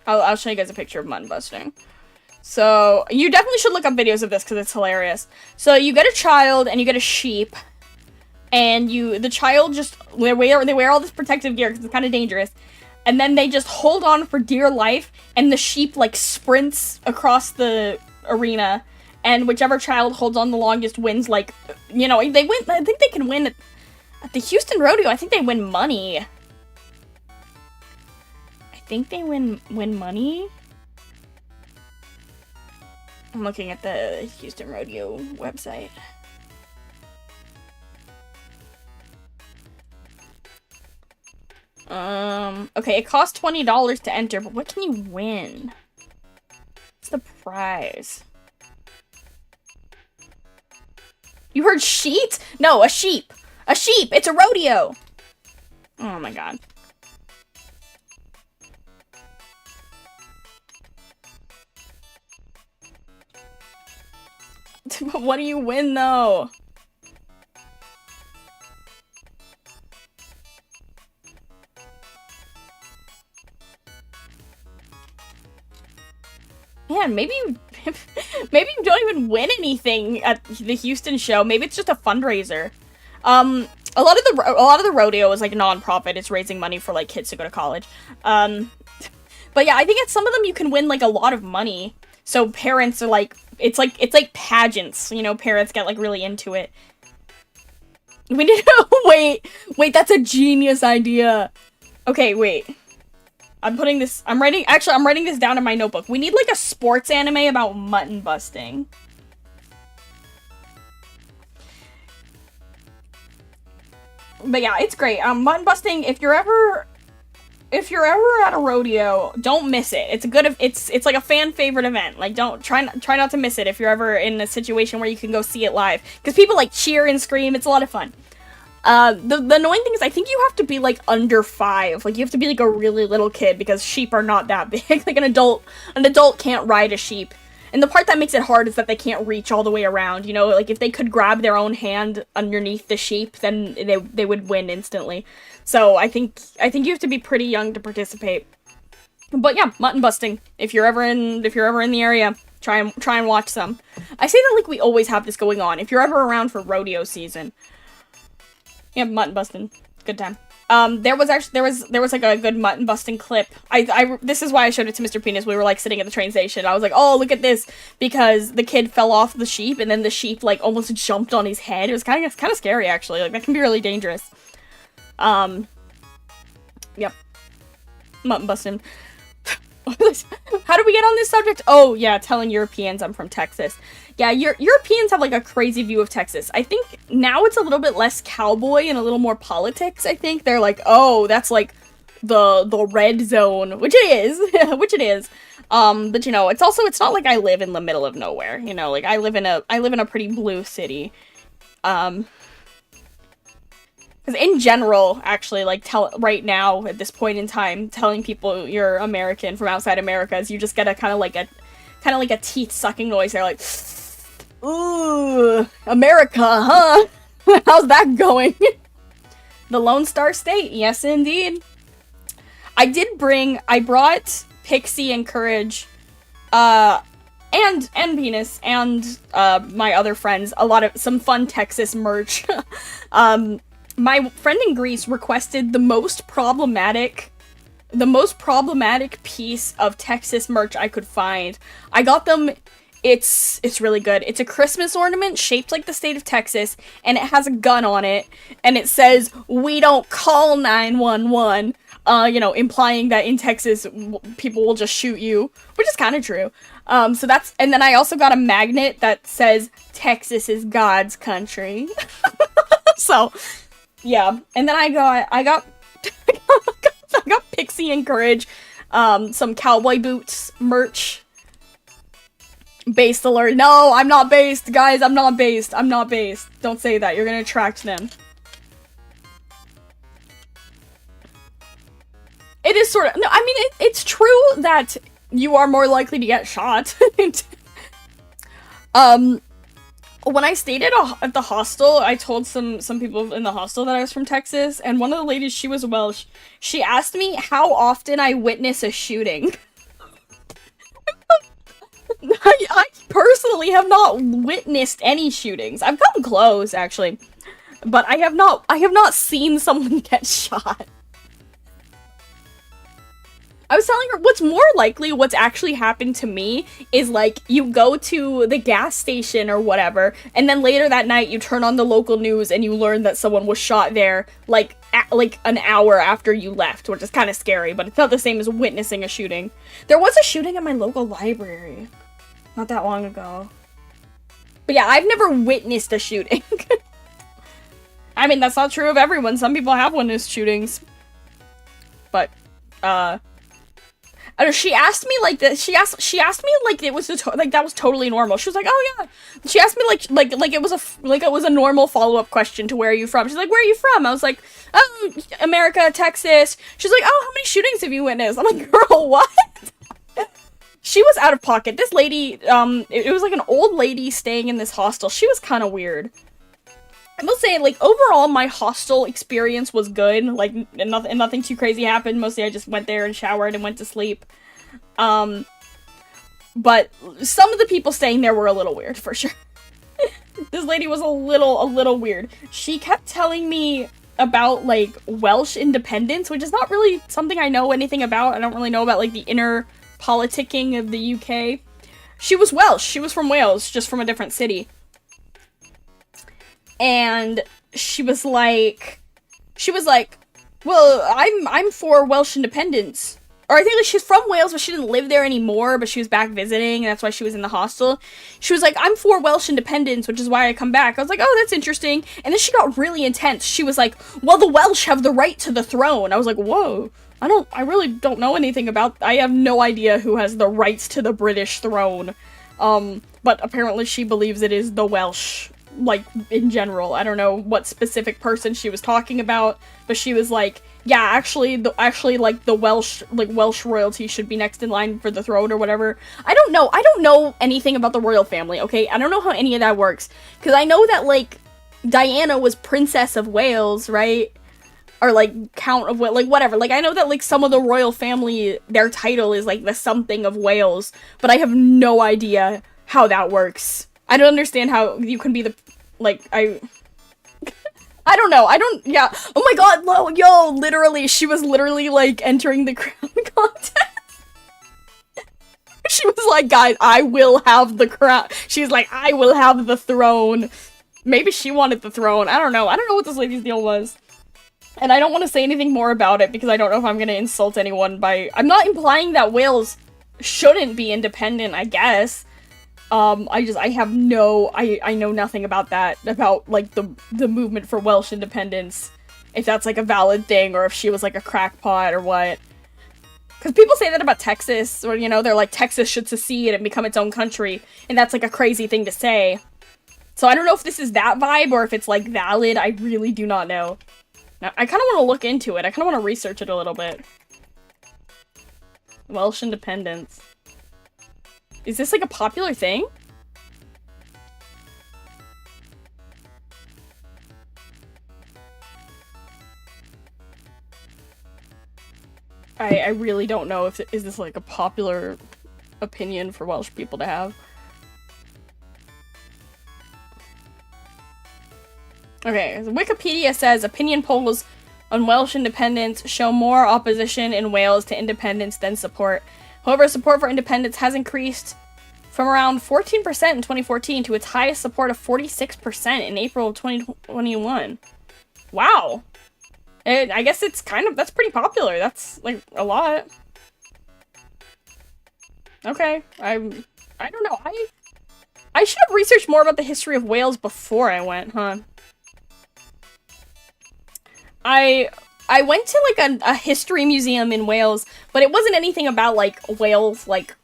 I'll show you guys a picture of mutton busting. So, you definitely should look up videos of this, because it's hilarious. So, you get a child, and you get a sheep, and the child just, they wear all this protective gear, because it's kind of dangerous, and then they just hold on for dear life, and the sheep, like, sprints across the arena, and whichever child holds on the longest wins, like, you know, they win. I think they can win at the Houston Rodeo. I think they win money. I think they win money. I'm looking at the Houston Rodeo website. Okay, it costs $20 to enter, but what can you win? What's the prize? You heard sheet? No, a sheep. A sheep! It's a rodeo! Oh my god. What do you win, though? Man, maybe you don't even win anything at the Houston show. Maybe it's just a fundraiser. A lot of the rodeo is like non-profit. It's raising money for like kids to go to college. But yeah, I think at some of them you can win like a lot of money. So parents are like, it's like pageants. You know, parents get like really into it. We need to wait. That's a genius idea. Okay, wait. I'm writing this down in my notebook. We need like a sports anime about mutton busting. But yeah, it's great. Mutton busting, if you're ever at a rodeo, don't miss it. It's like a fan favorite event. Like try not to miss it if you're ever in a situation where you can go see it live. Because people like cheer and scream. It's a lot of fun. The annoying thing is I think you have to be like under 5. Like you have to be like a really little kid because sheep are not that big. Like an adult can't ride a sheep. And the part that makes it hard is that they can't reach all the way around. You know, like if they could grab their own hand underneath the sheep, then they would win instantly. So I think you have to be pretty young to participate. But yeah, mutton busting. If you're ever in the area, try and watch some. I say that like we always have this going on. If you're ever around for rodeo season. Yeah, mutton busting. Good time. There was like a good mutton busting clip. This is why I showed it to Mr. Penis. We were like sitting at the train station. I was like, oh, look at this, because the kid fell off the sheep and then the sheep like almost jumped on his head. It was kind of scary actually. Like that can be really dangerous. Yep. Mutton busting. How do we get on this subject? Oh yeah, telling Europeans I'm from Texas. Yeah, Europeans have like a crazy view of Texas. I think now it's a little bit less cowboy and a little more politics. I think they're like, oh, that's like the red zone, which it is, which it is. But you know, it's not like I live in the middle of nowhere. You know, like I live in a pretty blue city. Because in general, actually, like, right now, at this point in time, telling people you're American from outside America is you just get a kind of like a teeth-sucking noise. They're like, ooh, America, huh? How's that going? The Lone Star State, yes indeed. I brought Pixie and Courage, and Penis, and, my other friends, some fun Texas merch. My friend in Greece requested the most problematic piece of Texas merch I could find. I got them. It's really good. It's a Christmas ornament shaped like the state of Texas, and it has a gun on it, and it says, "We don't call 911." You know, implying that in Texas people will just shoot you, which is kind of true. So that's, and then I also got a magnet that says, "Texas is God's country." So. Yeah, and then I got Pixie and Courage, some cowboy boots merch. Based alert. No, I'm not based, guys. I'm not based. Don't say that. You're gonna attract them. It is sort of. No, I mean it's true that you are more likely to get shot. When I stayed at the hostel, I told some people in the hostel that I was from Texas, and one of the ladies, she was Welsh, she asked me how often I witness a shooting. I personally have not witnessed any shootings. I've gotten close, actually, but I have not seen someone get shot. I was telling her what's actually happened to me is like you go to the gas station or whatever, and then later that night you turn on the local news and you learn that someone was shot there like an hour after you left, which is kind of scary, but it's not the same as witnessing a shooting. There was a shooting at my local library not that long ago. But yeah, I've never witnessed a shooting. I mean, that's not true of everyone. Some people have witnessed shootings. But, I don't know, she asked me like that. She asked me like it was like that was totally normal. She was like, "Oh yeah." She asked me like it was a normal follow-up question to where are you from. She's like, "Where are you from?" I was like, "Oh, America, Texas." She's like, "Oh, how many shootings have you witnessed?" I'm like, "Girl, what?" She was out of pocket. This lady, it was like an old lady staying in this hostel. She was kind of weird. I will say, like, overall, my hostel experience was good. Like, nothing too crazy happened. Mostly I just went there and showered and went to sleep. But some of the people staying there were a little weird, for sure. This lady was a little weird. She kept telling me about, like, Welsh independence, which is not really something I know anything about. I don't really know about, like, the inner politicking of the UK. She was Welsh. She was from Wales, just from a different city. And she was like, well, I'm for Welsh independence. Or I think like she's from Wales, but she didn't live there anymore, but she was back visiting, and that's why she was in the hostel. She was like, I'm for Welsh independence, which is why I come back. I was like, oh, that's interesting. And then she got really intense. She was like, well, the Welsh have the right to the throne. I was like, whoa, I really don't know anything about, I have no idea who has the rights to the British throne. But apparently she believes it is the Welsh, like, in general. I don't know what specific person she was talking about, but she was like, yeah, actually, like, the Welsh royalty should be next in line for the throne or whatever. I don't know anything about the royal family, okay? I don't know how any of that works, because I know that, like, Diana was Princess of Wales, right? Or, like, Count of Wales, like, whatever. Like, I know that, like, some of the royal family, their title is, like, the something of Wales, but I have no idea how that works. I don't understand how you can be the, like, I don't know, yeah. Oh my god, yo, literally, she was literally, like, entering the crown contest. She was like, guys, I will have the crown. She's like, I will have the throne. Maybe she wanted the throne, I don't know what this lady's deal was. And I don't want to say anything more about it, because I don't know if I'm gonna insult anyone by- I'm not implying that Wales shouldn't be independent, I guess. I know nothing about that, about, like, the movement for Welsh independence, if that's, like, a valid thing, or if she was, like, a crackpot, or what. Because people say that about Texas, or, you know, they're like, Texas should secede and become its own country, and that's, like, a crazy thing to say. So I don't know if this is that vibe, or if it's, like, valid, I really do not know. Now, I kind of want to look into it, I kind of want to research it a little bit. Welsh independence. Is this, like, a popular thing? I really don't know if is this, like, a popular opinion for Welsh people to have. Okay, so Wikipedia says opinion polls on Welsh independence show more opposition in Wales to independence than support. However, support for independence has increased from around 14% in 2014 to its highest support of 46% in April of 2021. Wow. I guess it's kind of, that's pretty popular. That's, like, a lot. Okay. I don't know. I should have researched more about the history of Wales before I went, huh? I went to, like, a history museum in Wales, but it wasn't anything about, like, Wales, like,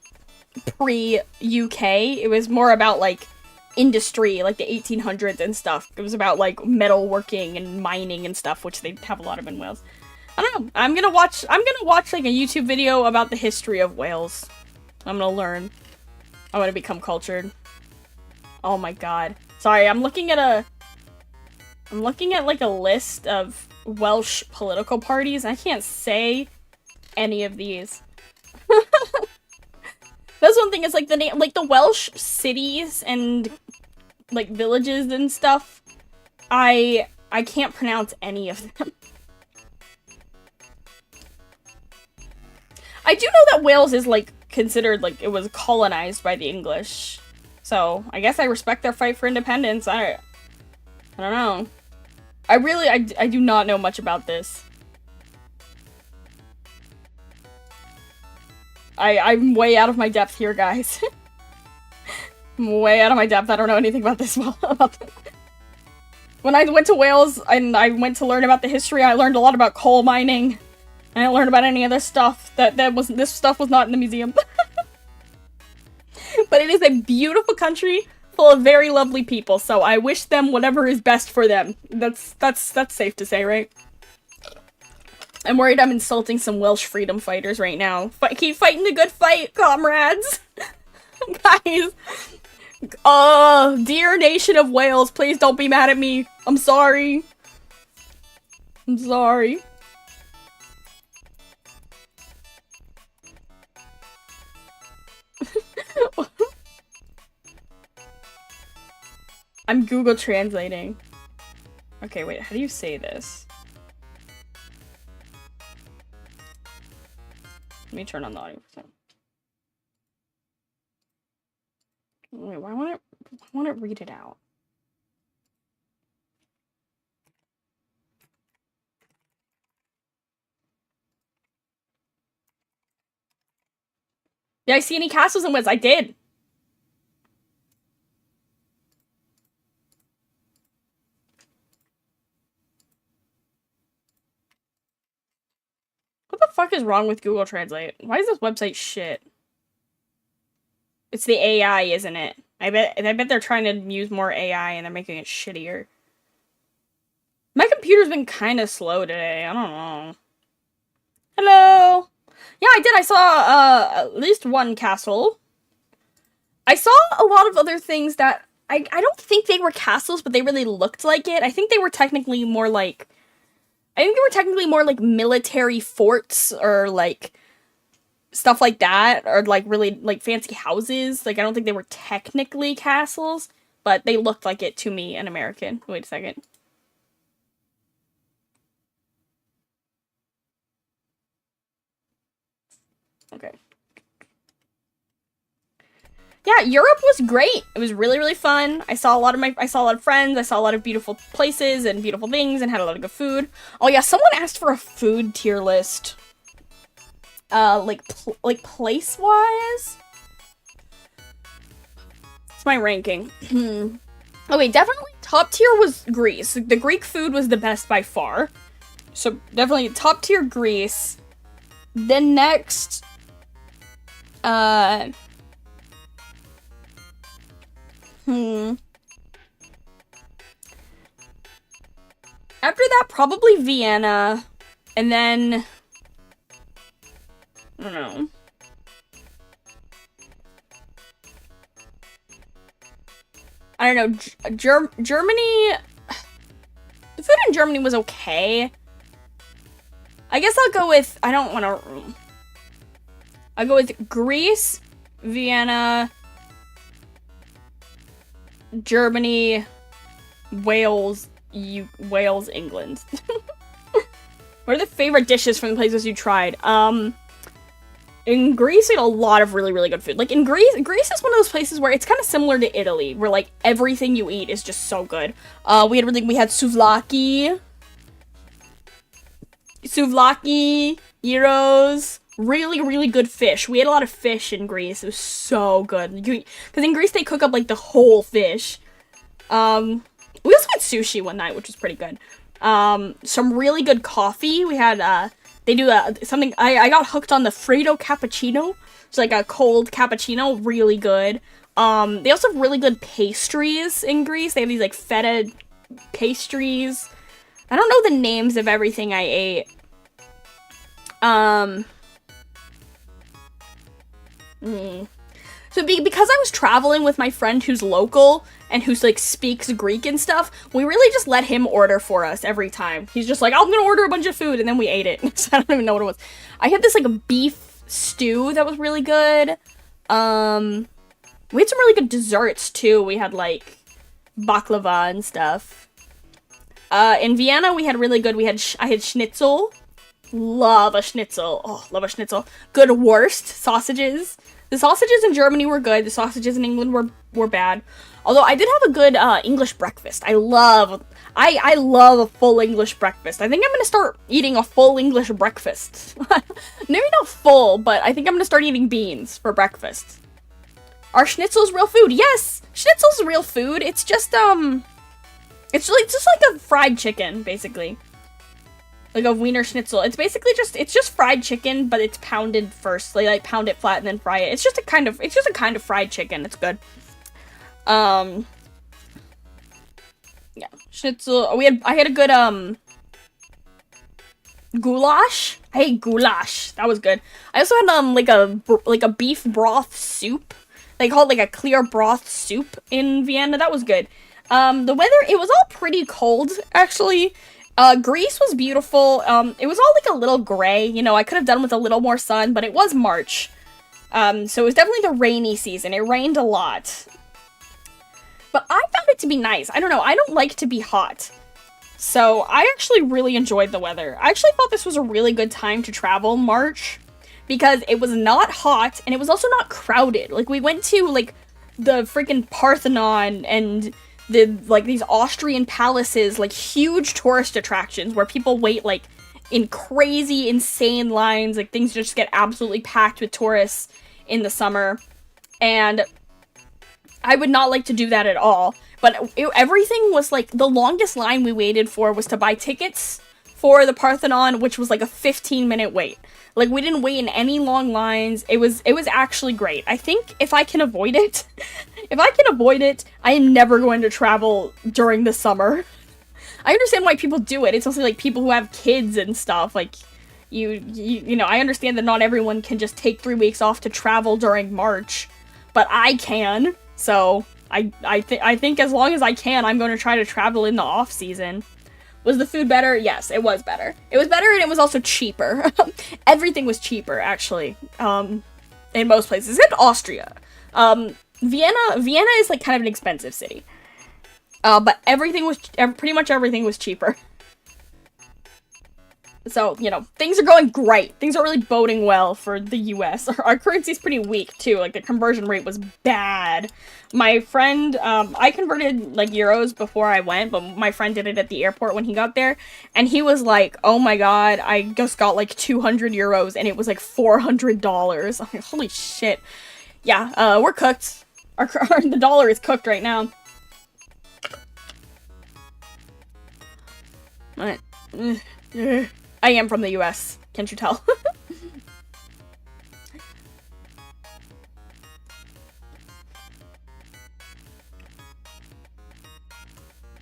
pre-UK. It was more about, like, industry, like the 1800s and stuff. It was about, like, metalworking and mining and stuff, which they have a lot of in Wales. I don't know. I'm gonna watch, like, a YouTube video about the history of Wales. I'm gonna learn. I want to become cultured. Oh my god. Sorry, I'm looking at, like, a list of Welsh political parties. I can't say any of these. That's one thing, is, like, the name, like, the Welsh cities and, like, villages and stuff, I can't pronounce any of them. I do know that Wales is, like, considered, like, it was colonized by the English, so I guess I respect their fight for independence. I don't know. I do not know much about this. I'm way out of my depth here, guys. I'm way out of my depth. I don't know anything about this. When I went to Wales and I went to learn about the history, I learned a lot about coal mining. I didn't learn about any other stuff. This stuff was not in the museum. But it is a beautiful country full of very lovely people, so I wish them whatever is best for them. That's safe to say, right? I'm worried I'm insulting some Welsh freedom fighters right now. Keep fighting the good fight, comrades! Guys! Dear nation of Wales, please don't be mad at me. I'm sorry. I'm sorry. I'm Google translating. Okay, wait, how do you say this? Let me turn on the audio for a second. Wait, why won't it read it out? Did I see any castles in Wales? I did. What the fuck is wrong with Google Translate? Why is this website shit? It's the AI, isn't it? I bet they're trying to use more AI and they're making it shittier. My computer's been kind of slow today. I don't know. Hello. Yeah, I did. I saw at least one castle. I saw a lot of other things that I don't think they were castles, but they really looked like it. I think they were technically more like military forts or like stuff like that, or like really like fancy houses. Like I don't think they were technically castles, but they looked like it to me, an American. Wait a second. Okay. Yeah, Europe was great. It was really, really fun. I saw a lot of friends. I saw a lot of beautiful places and beautiful things and had a lot of good food. Oh yeah, someone asked for a food tier list. Like place-wise? It's my ranking. Okay, definitely top tier was Greece. The Greek food was the best by far. So definitely top tier Greece. Then next, after that, probably Vienna, and then, I don't know. I don't know, Germany, the food in Germany was okay. I guess I'll go with, I'll go with Greece, Vienna, Germany, Wales, England. What are the favorite dishes from the places you tried? In Greece, we had a lot of really, really good food. Like, in Greece is one of those places where it's kind of similar to Italy, where, like, everything you eat is just so good. We had souvlaki, gyros, really, really good fish. We had a lot of fish in Greece. It was so good. Because in Greece, they cook up, like, the whole fish. We also had sushi one night, which was pretty good. Some really good coffee. We had, they do something, I got hooked on the Freddo cappuccino. It's like a cold cappuccino, really good. They also have really good pastries in Greece. They have these, like, feta pastries. I don't know the names of everything I ate. So because I was traveling with my friend who's local and who's like speaks Greek and stuff, we really just let him order for us every time. He's just like, I'm gonna order a bunch of food, and then we ate it. So I don't even know what it was. I had this like a beef stew that was really good. We had some really good desserts too. We had like baklava and stuff. In Vienna we had really good. I had schnitzel. Love a schnitzel. Oh, love a schnitzel. Good Wurst sausages. The sausages in Germany were good. The sausages in England were bad. Although I did have a good English breakfast. I love a full English breakfast. I think I'm gonna start eating a full English breakfast. Maybe not full, but I think I'm gonna start eating beans for breakfast. Are schnitzels real food? Yes, schnitzel's real food. It's just just like a fried chicken, basically. like a Wiener Schnitzel. It's basically it's just fried chicken, but it's pounded first. They like pound it flat and then fry it. It's just a kind of fried chicken. It's good. Yeah, schnitzel. I had a good goulash. I hate goulash. That was good. I also had like a beef broth soup. They call it like a clear broth soup in Vienna. That was good. The weather, it was all pretty cold actually. Greece was beautiful. It was all like a little gray. You know, I could have done with a little more sun, but it was March. So it was definitely the rainy season. It rained a lot. But I found it to be nice. I don't know. I don't like to be hot. So I actually really enjoyed the weather. I actually thought this was a really good time to travel, March, because it was not hot and it was also not crowded. Like, we went to like the freaking Parthenon and these Austrian palaces, like huge tourist attractions where people wait like in crazy, insane lines. Like, things just get absolutely packed with tourists in the summer. And I would not like to do that at all. But everything was like, the longest line we waited for was to buy tickets for the Parthenon, which was like a 15-minute wait. Like, we didn't wait in any long lines. It was actually great. I think if I can avoid it, I am never going to travel during the summer. I understand why people do it. It's also like people who have kids and stuff. Like, you know, I understand that not everyone can just take 3 weeks off to travel during March, but I can. So I think as long as I can, I'm going to try to travel in the off season. Was the food better? Yes, it was better. It was better, and it was also cheaper. Everything was cheaper, actually, in most places, except Austria. Vienna is like kind of an expensive city. But pretty much everything was cheaper. So, you know, things are going great. Things are really boding well for the US. Our currency's pretty weak, too. Like, the conversion rate was bad. My friend, I converted, like, euros before I went, but my friend did it at the airport when he got there. And he was like, oh my god, I just got, like, 200 euros, and it was, like, $400. I'm like, holy shit. Yeah, we're cooked. The dollar is cooked right now. I am from the US. Can't you tell?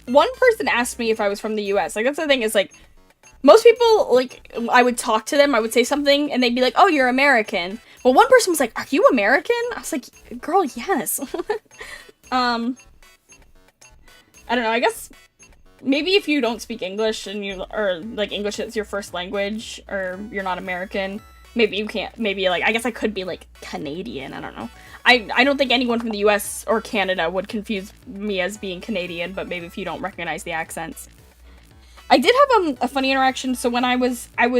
One person asked me if I was from the US. Like, that's the thing is, like, most people, like, I would talk to them, I would say something, and they'd be like, oh, you're American. Well, one person was like, are you American? I was like, girl, yes. I don't know, I guess maybe if you don't speak English and or like English is your first language, or you're not American, maybe you can't, maybe like, I guess I could be like Canadian, I don't know. I don't think anyone from the US or Canada would confuse me as being Canadian, but maybe if you don't recognize the accents. I did have a funny interaction. So when I was in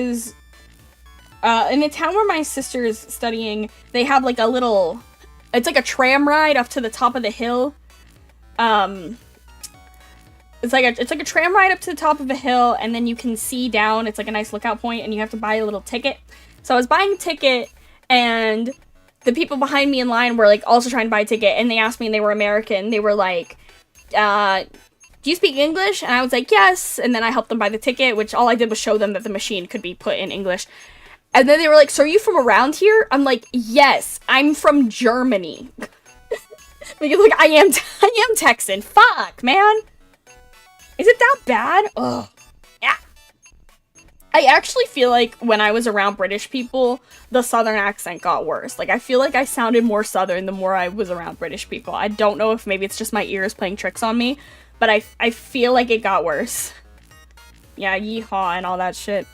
the town where my sister's studying, they have like it's like a tram ride up to the top of the hill. It's like a tram ride up to the top of a hill, and then you can see down. It's like a nice lookout point, and you have to buy a little ticket. So I was buying a ticket, and the people behind me in line were like also trying to buy a ticket, and they asked me, and they were American. They were like, do you speak English? And I was like, yes. And then I helped them buy the ticket, which all I did was show them that the machine could be put in English. And then they were like, so are you from around here? I'm like, yes, I'm from Germany. Because like, I am Texan. Fuck, man. Is it that bad? Ugh. Yeah. I actually feel like when I was around British people, the southern accent got worse. Like, I feel like I sounded more southern the more I was around British people. I don't know if maybe it's just my ears playing tricks on me, but I feel like it got worse. Yeah, yeehaw and all that shit.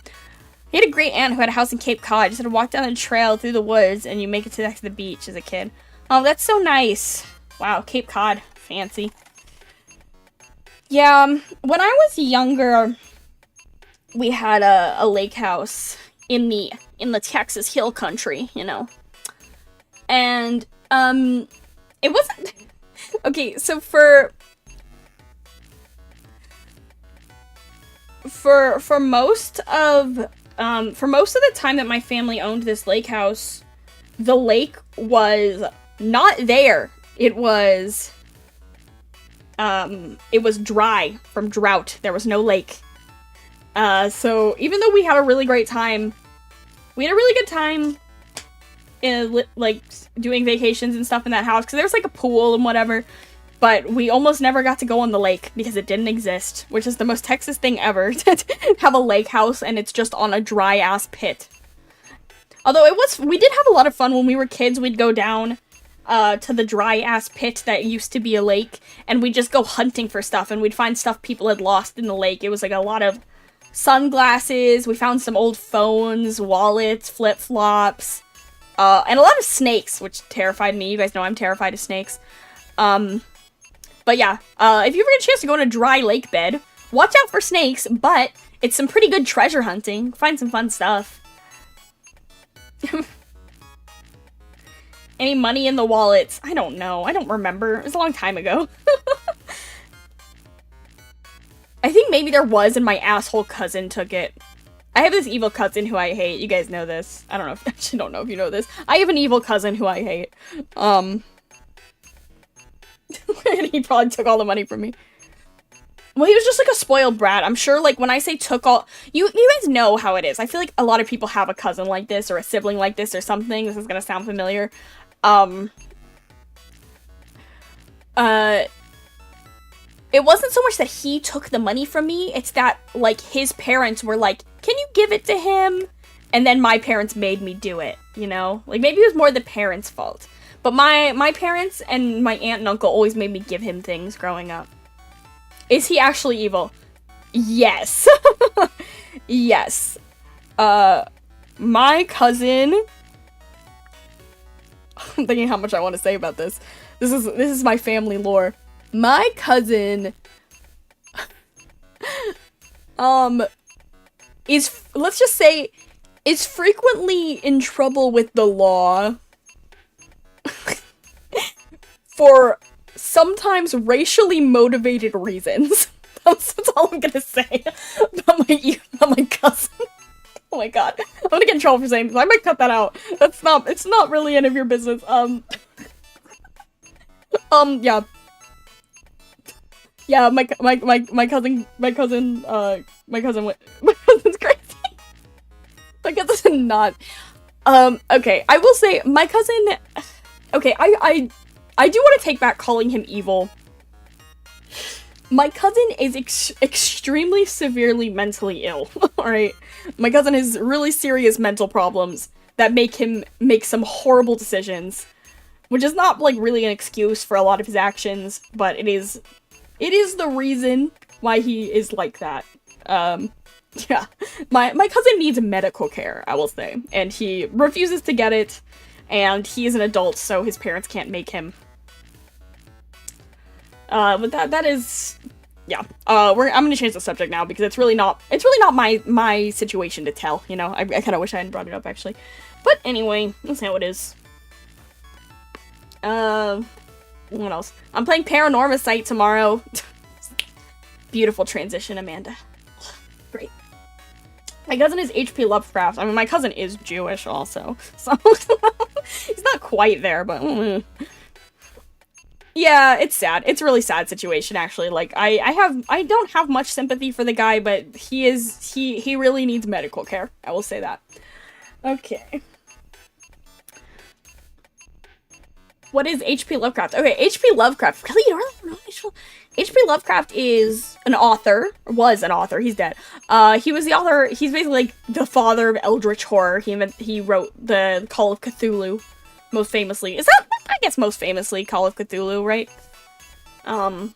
He had a great aunt who had a house in Cape Cod. You just had to walk down a trail through the woods and you make it to the beach as a kid. Oh, that's so nice. Wow, Cape Cod. Fancy. Yeah, when I was younger, we had a lake house in the Texas Hill Country, you know. And it wasn't okay, so for most of the time that my family owned this lake house, the lake was not there. It was dry from drought. There was no lake. So even though we had a really great time, we had a really good time in, like, doing vacations and stuff in that house, because there was, like, a pool and whatever, but we almost never got to go on the lake because it didn't exist, which is the most Texas thing ever, to have a lake house and it's just on a dry-ass pit. Although we did have a lot of fun when we were kids. We'd go down to the dry-ass pit that used to be a lake, and we'd just go hunting for stuff, and we'd find stuff people had lost in the lake. It was, like, a lot of sunglasses, we found some old phones, wallets, flip-flops, and a lot of snakes, which terrified me. You guys know I'm terrified of snakes. But yeah, if you ever get a chance to go on a dry lake bed, watch out for snakes, but it's some pretty good treasure hunting. Find some fun stuff. Any money in the wallets? I don't know. I don't remember. It was a long time ago. I think maybe there was, and my asshole cousin took it. I have this evil cousin who I hate. You guys know this. I don't know. I actually don't know if you know this. I have an evil cousin who I hate. And he probably took all the money from me. Well, he was just like a spoiled brat. I'm sure, like, when I say took all... You guys know how it is. I feel like a lot of people have a cousin like this, or a sibling like this, or something. This is gonna sound familiar. It wasn't so much that he took the money from me, it's that, like, his parents were like, can you give it to him? And then my parents made me do it, you know? Like, maybe it was more the parents' fault. But my parents and my aunt and uncle always made me give him things growing up. Is he actually evil? Yes. Yes. My cousin... I'm thinking how much I want to say about this. This is my family lore. My cousin... let's just say, is frequently in trouble with the law for sometimes racially motivated reasons. That's all I'm gonna say about my cousin. Oh my god. I'm gonna get in trouble for saying this. I might cut that out. It's not really any of your business. Yeah. Yeah, my cousin's crazy. My cousin's not. Okay, I will say, my cousin, okay, I do want to take back calling him evil. My cousin is extremely severely mentally ill, alright? My cousin has really serious mental problems that make him make some horrible decisions, which is not, like, really an excuse for a lot of his actions, but it is the reason why he is like that. Yeah. My cousin needs medical care, I will say, and he refuses to get it, and he is an adult, so his parents can't make him. But that is, yeah. I'm gonna change the subject now because it's really not my situation to tell, you know? I kind of wish I hadn't brought it up, actually. But anyway, that's how it is. What else? I'm playing Paranorma Site tomorrow. Beautiful transition, Amanda. Great. My cousin is H.P. Lovecraft. I mean, my cousin is Jewish also, so he's not quite there, but yeah, it's sad. It's a really sad situation, actually. Like, I don't have much sympathy for the guy, but he really needs medical care. I will say that. Okay. What is H.P. Lovecraft? Okay, H.P. Lovecraft. Really? You don't know? H.P. Lovecraft is an author. Or was an author. He's dead. He was the author. He's basically like the father of Eldritch horror. He wrote the Call of Cthulhu, most famously. Is that, I guess, most famously Call of Cthulhu, right? Yeah,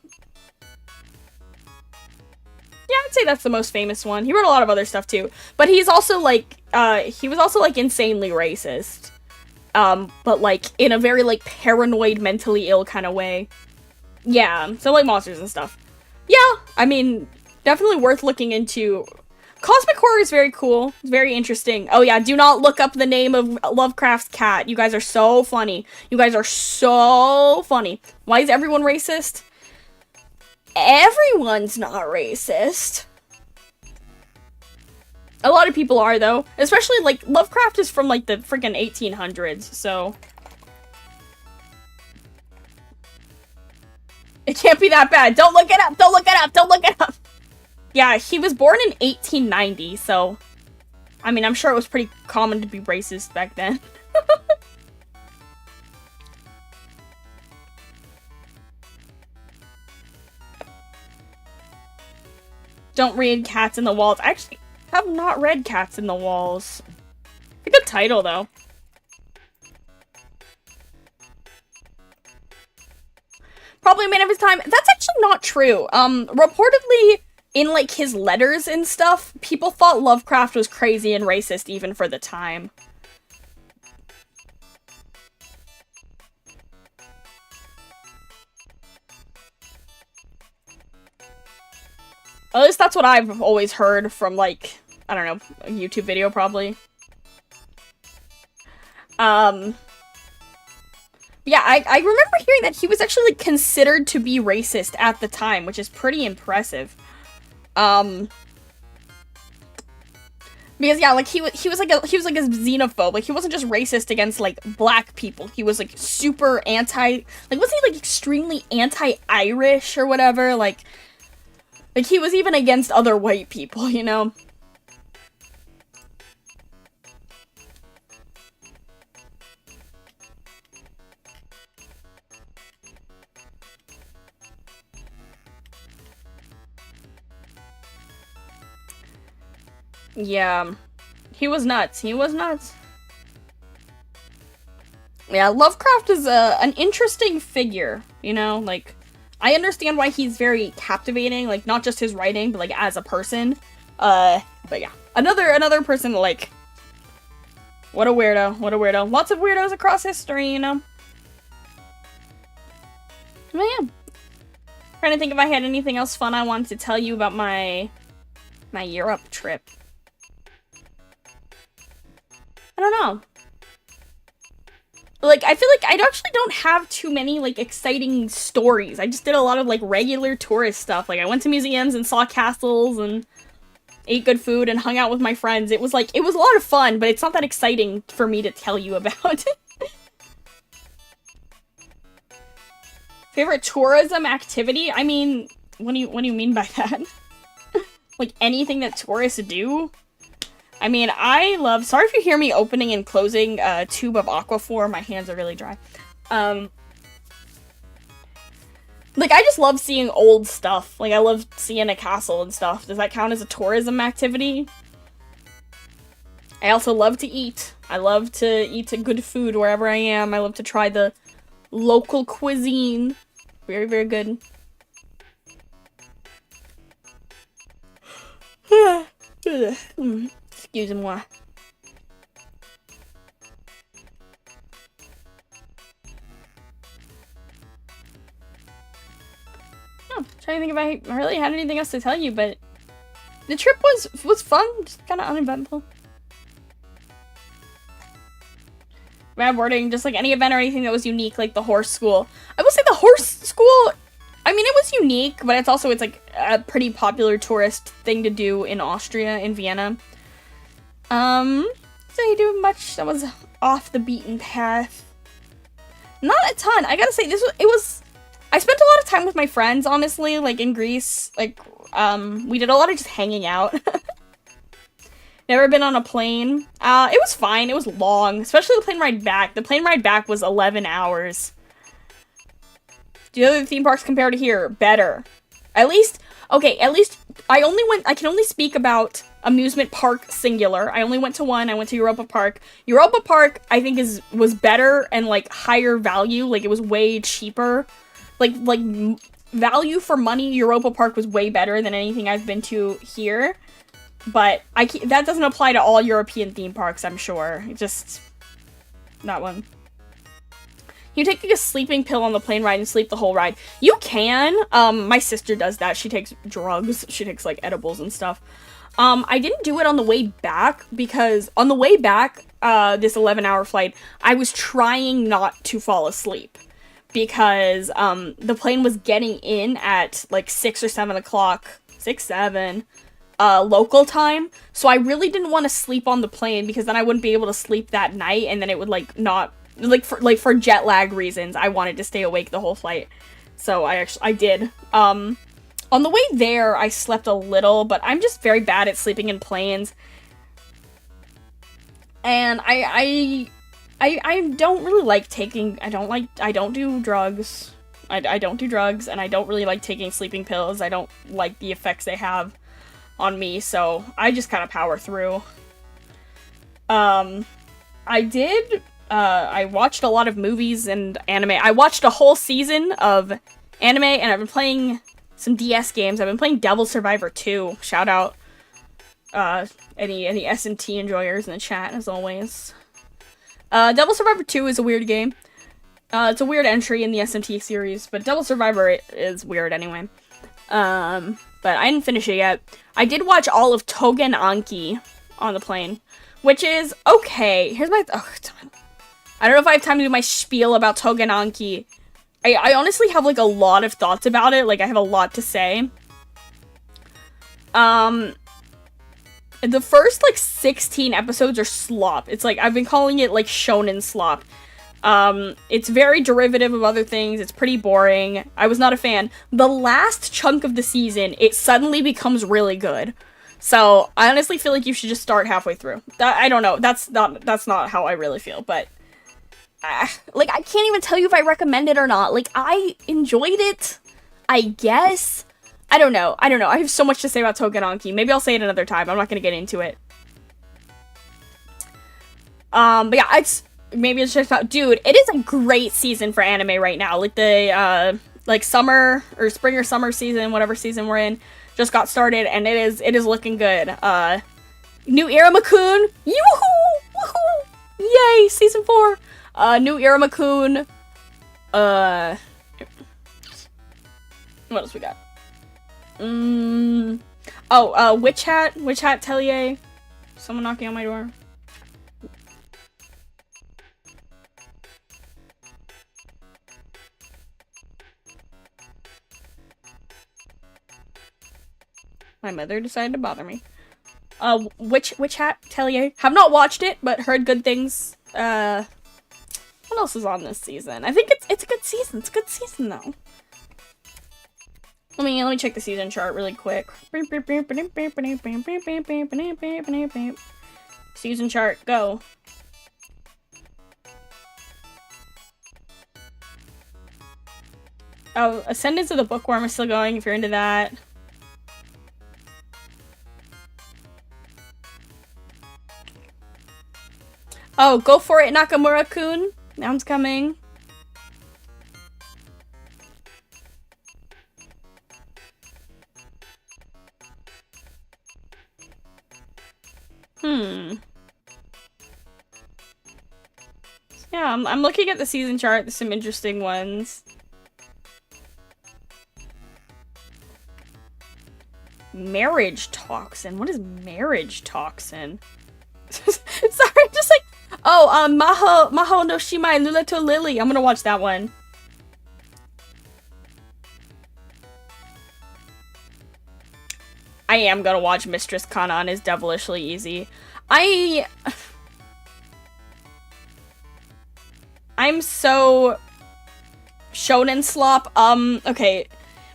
I'd say that's the most famous one. He wrote a lot of other stuff too, but he's also like, he was also like insanely racist. But, like, in a very, like, paranoid, mentally ill kind of way. Yeah, so, like, monsters and stuff. Yeah, I mean, definitely worth looking into. Cosmic horror is very cool. It's very interesting. Oh, yeah, do not look up the name of Lovecraft's cat. You guys are so funny. You guys are so funny. Why is everyone racist? Everyone's not racist. A lot of people are, though. Especially, like, Lovecraft is from, like, the freaking 1800s, so... It can't be that bad. Don't look it up! Don't look it up! Don't look it up! Yeah, he was born in 1890, so... I mean, I'm sure it was pretty common to be racist back then. Don't read Cats in the Walls. I actually have not read Cats in the Walls. It's a good title, though. Probably a man of his time. That's actually not true. Reportedly, in, like, his letters and stuff, people thought Lovecraft was crazy and racist even for the time. At least that's what I've always heard from, like, I don't know, a YouTube video, probably. Yeah, I remember hearing that he was actually, like, considered to be racist at the time, which is pretty impressive. Because, yeah, like, he was like a xenophobe. Like, he wasn't just racist against, like, black people. He was, like, super like, wasn't he, like, extremely anti-Irish or whatever? Like, he was even against other white people, you know? Yeah. He was nuts. He was nuts. Yeah, Lovecraft is an interesting figure, you know? Like, I understand why he's very captivating, like, not just his writing, but, like, as a person. But yeah. Another person, like, what a weirdo, what a weirdo. Lots of weirdos across history, you know? But yeah. Trying to think if I had anything else fun I wanted to tell you about my Europe trip. I don't know. Like, I feel like I actually don't have too many, like, exciting stories. I just did a lot of, like, regular tourist stuff. Like, I went to museums and saw castles and ate good food and hung out with my friends. It was, like, it was a lot of fun, but it's not that exciting for me to tell you about. Favorite tourism activity? I mean, what do you mean by that? Like, anything that tourists do? I mean, I love... Sorry if you hear me opening and closing a tube of Aquaphor. My hands are really dry. Like, I just love seeing old stuff. Like, I love seeing a castle and stuff. Does that count as a tourism activity? I also love to eat. I love to eat good food wherever I am. I love to try the local cuisine. Very, very good. Excusez-moi. Oh, trying to think if I really had anything else to tell you, but the trip was fun, just kind of uneventful. Bad wording, just like any event or anything that was unique, like the horse school. I will say the horse school, I mean, it was unique, but it's like a pretty popular tourist thing to do in Austria, in Vienna. So you do much that was off the beaten path. Not a ton. I gotta say, I spent a lot of time with my friends, honestly, like in Greece. Like, we did a lot of just hanging out. Never been on a plane. It was fine. It was long, especially the plane ride back. The plane ride back was 11 hours. Do the other theme parks compare to here? Better. At least I can only speak about amusement park singular. I only went to one. I went to Europa Park. Europa Park, I think, was better and, like, higher value. Like, it was way cheaper. Like value for money, Europa Park was way better than anything I've been to here. But that doesn't apply to all European theme parks, I'm sure. Just that one. You take like a sleeping pill on the plane ride and sleep the whole ride. You can. My sister does that. She takes drugs. She takes like edibles and stuff. I didn't do it on the way back because on the way back, this 11-hour flight, I was trying not to fall asleep because the plane was getting in at like 6 or 7 o'clock, 6, 7, local time. So I really didn't want to sleep on the plane because then I wouldn't be able to sleep that night, and then it would like not. For jet lag reasons, I wanted to stay awake the whole flight. So I did. On the way there, I slept a little, but I'm just very bad at sleeping in planes. And I don't really like taking, I don't do drugs. I don't do drugs, and I don't really like taking sleeping pills. I don't like the effects they have on me, so I just kind of power through. I watched a lot of movies and anime. I watched a whole season of anime, and I've been playing some DS games. I've been playing Devil Survivor 2. Shout out, any SMT enjoyers in the chat, as always. Devil Survivor 2 is a weird game. It's a weird entry in the SMT series, but Devil Survivor is weird anyway. But I didn't finish it yet. I did watch all of Tougen Anki on the plane, which is okay. Here's my... I don't know if I have time to do my spiel about Tougen Anki. I honestly have, like, a lot of thoughts about it. Like, I have a lot to say. The first, like, 16 episodes are slop. It's like, I've been calling it, like, shonen slop. It's very derivative of other things. It's pretty boring. I was not a fan. The last chunk of the season, it suddenly becomes really good. So, I honestly feel like you should just start halfway through. I don't know. That's not how I really feel, but... like, I can't even tell you if I recommend it or not. Like, I enjoyed it, I guess. I don't know. I have so much to say about Tougen Anki. Maybe I'll say it another time. I'm not gonna get into it. But yeah, maybe it's just about... Dude, it is a great season for anime right now. Like, the, like, summer, or spring or summer season, whatever season we're in, just got started, and it is looking good. New Iruma-kun! Yoo-hoo! Woohoo! Yay! Season 4! New Iruma-kun. What else we got? Witch Hat Tellier. Someone knocking on my door. My mother decided to bother me. Witch Hat Tellier. Have not watched it, but heard good things. What else is on this season? I think it's a good season. It's a good season though. Let me check the season chart really quick. Season chart, go. Oh, Ascendance of the Bookworm is still going if you're into that. Oh, go for it, Nakamura-kun. Sounds coming. Yeah, I'm looking at the season chart. There's some interesting ones. Marriage toxin. What is marriage toxin? Sorry, just like... Oh, Maho no Shimai Lulato Lily. I'm gonna watch that one. I am gonna watch Mistress Kanan is Devilishly Easy. I'm so... Shonen slop. Okay.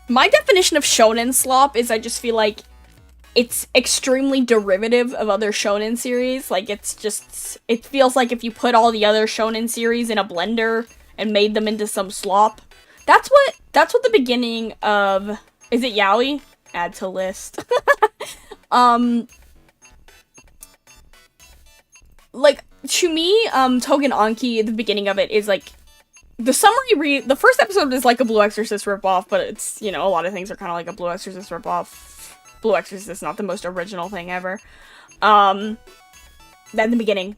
My definition of shonen slop is I just feel like it's extremely derivative of other shonen series. Like, it's just... It feels like if you put all the other shonen series in a blender and made them into some slop. That's what the beginning of... Is it yaoi? Add to list. Like, to me, Tougen Anki, the beginning of it is like... The summary the first episode is like a Blue Exorcist ripoff, but it's, you know, a lot of things are kind of like a Blue Exorcist ripoff. Blue Exorcist is not the most original thing ever. Then the beginning.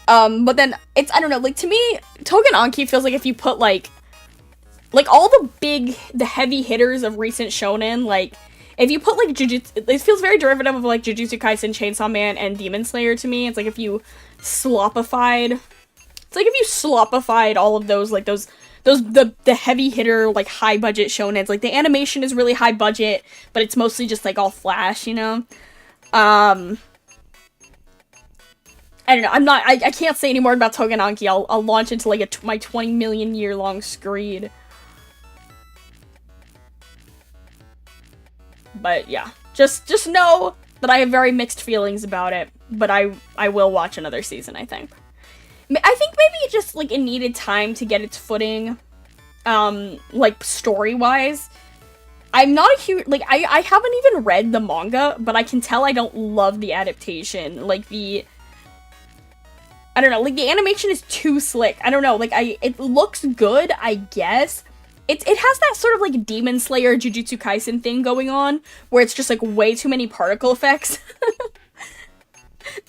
But then, it's, I don't know, like, to me, Tougen Anki feels like if you put, like all the heavy hitters of recent shonen, like, if you put, like, Jujutsu, it feels very derivative of, like, Jujutsu Kaisen, Chainsaw Man, and Demon Slayer to me. It's like if you slopified all of those, like, the heavy hitter, like, high budget shonens. Like, the animation is really high budget, but it's mostly just, like, all flash, you know? I don't know, I can't say any more about Tougen Anki. I'll launch into, like, my 20 million year long screed. But yeah, just know that I have very mixed feelings about it, but I will watch another season, I think. I think maybe just, like, it needed time to get its footing, like, story-wise. I'm not a huge, like, I haven't even read the manga, but I can tell I don't love the adaptation. Like, I don't know, like, the animation is too slick. I don't know, like, it looks good, I guess. It has that sort of, like, Demon Slayer, Jujutsu Kaisen thing going on, where it's just, like, way too many particle effects.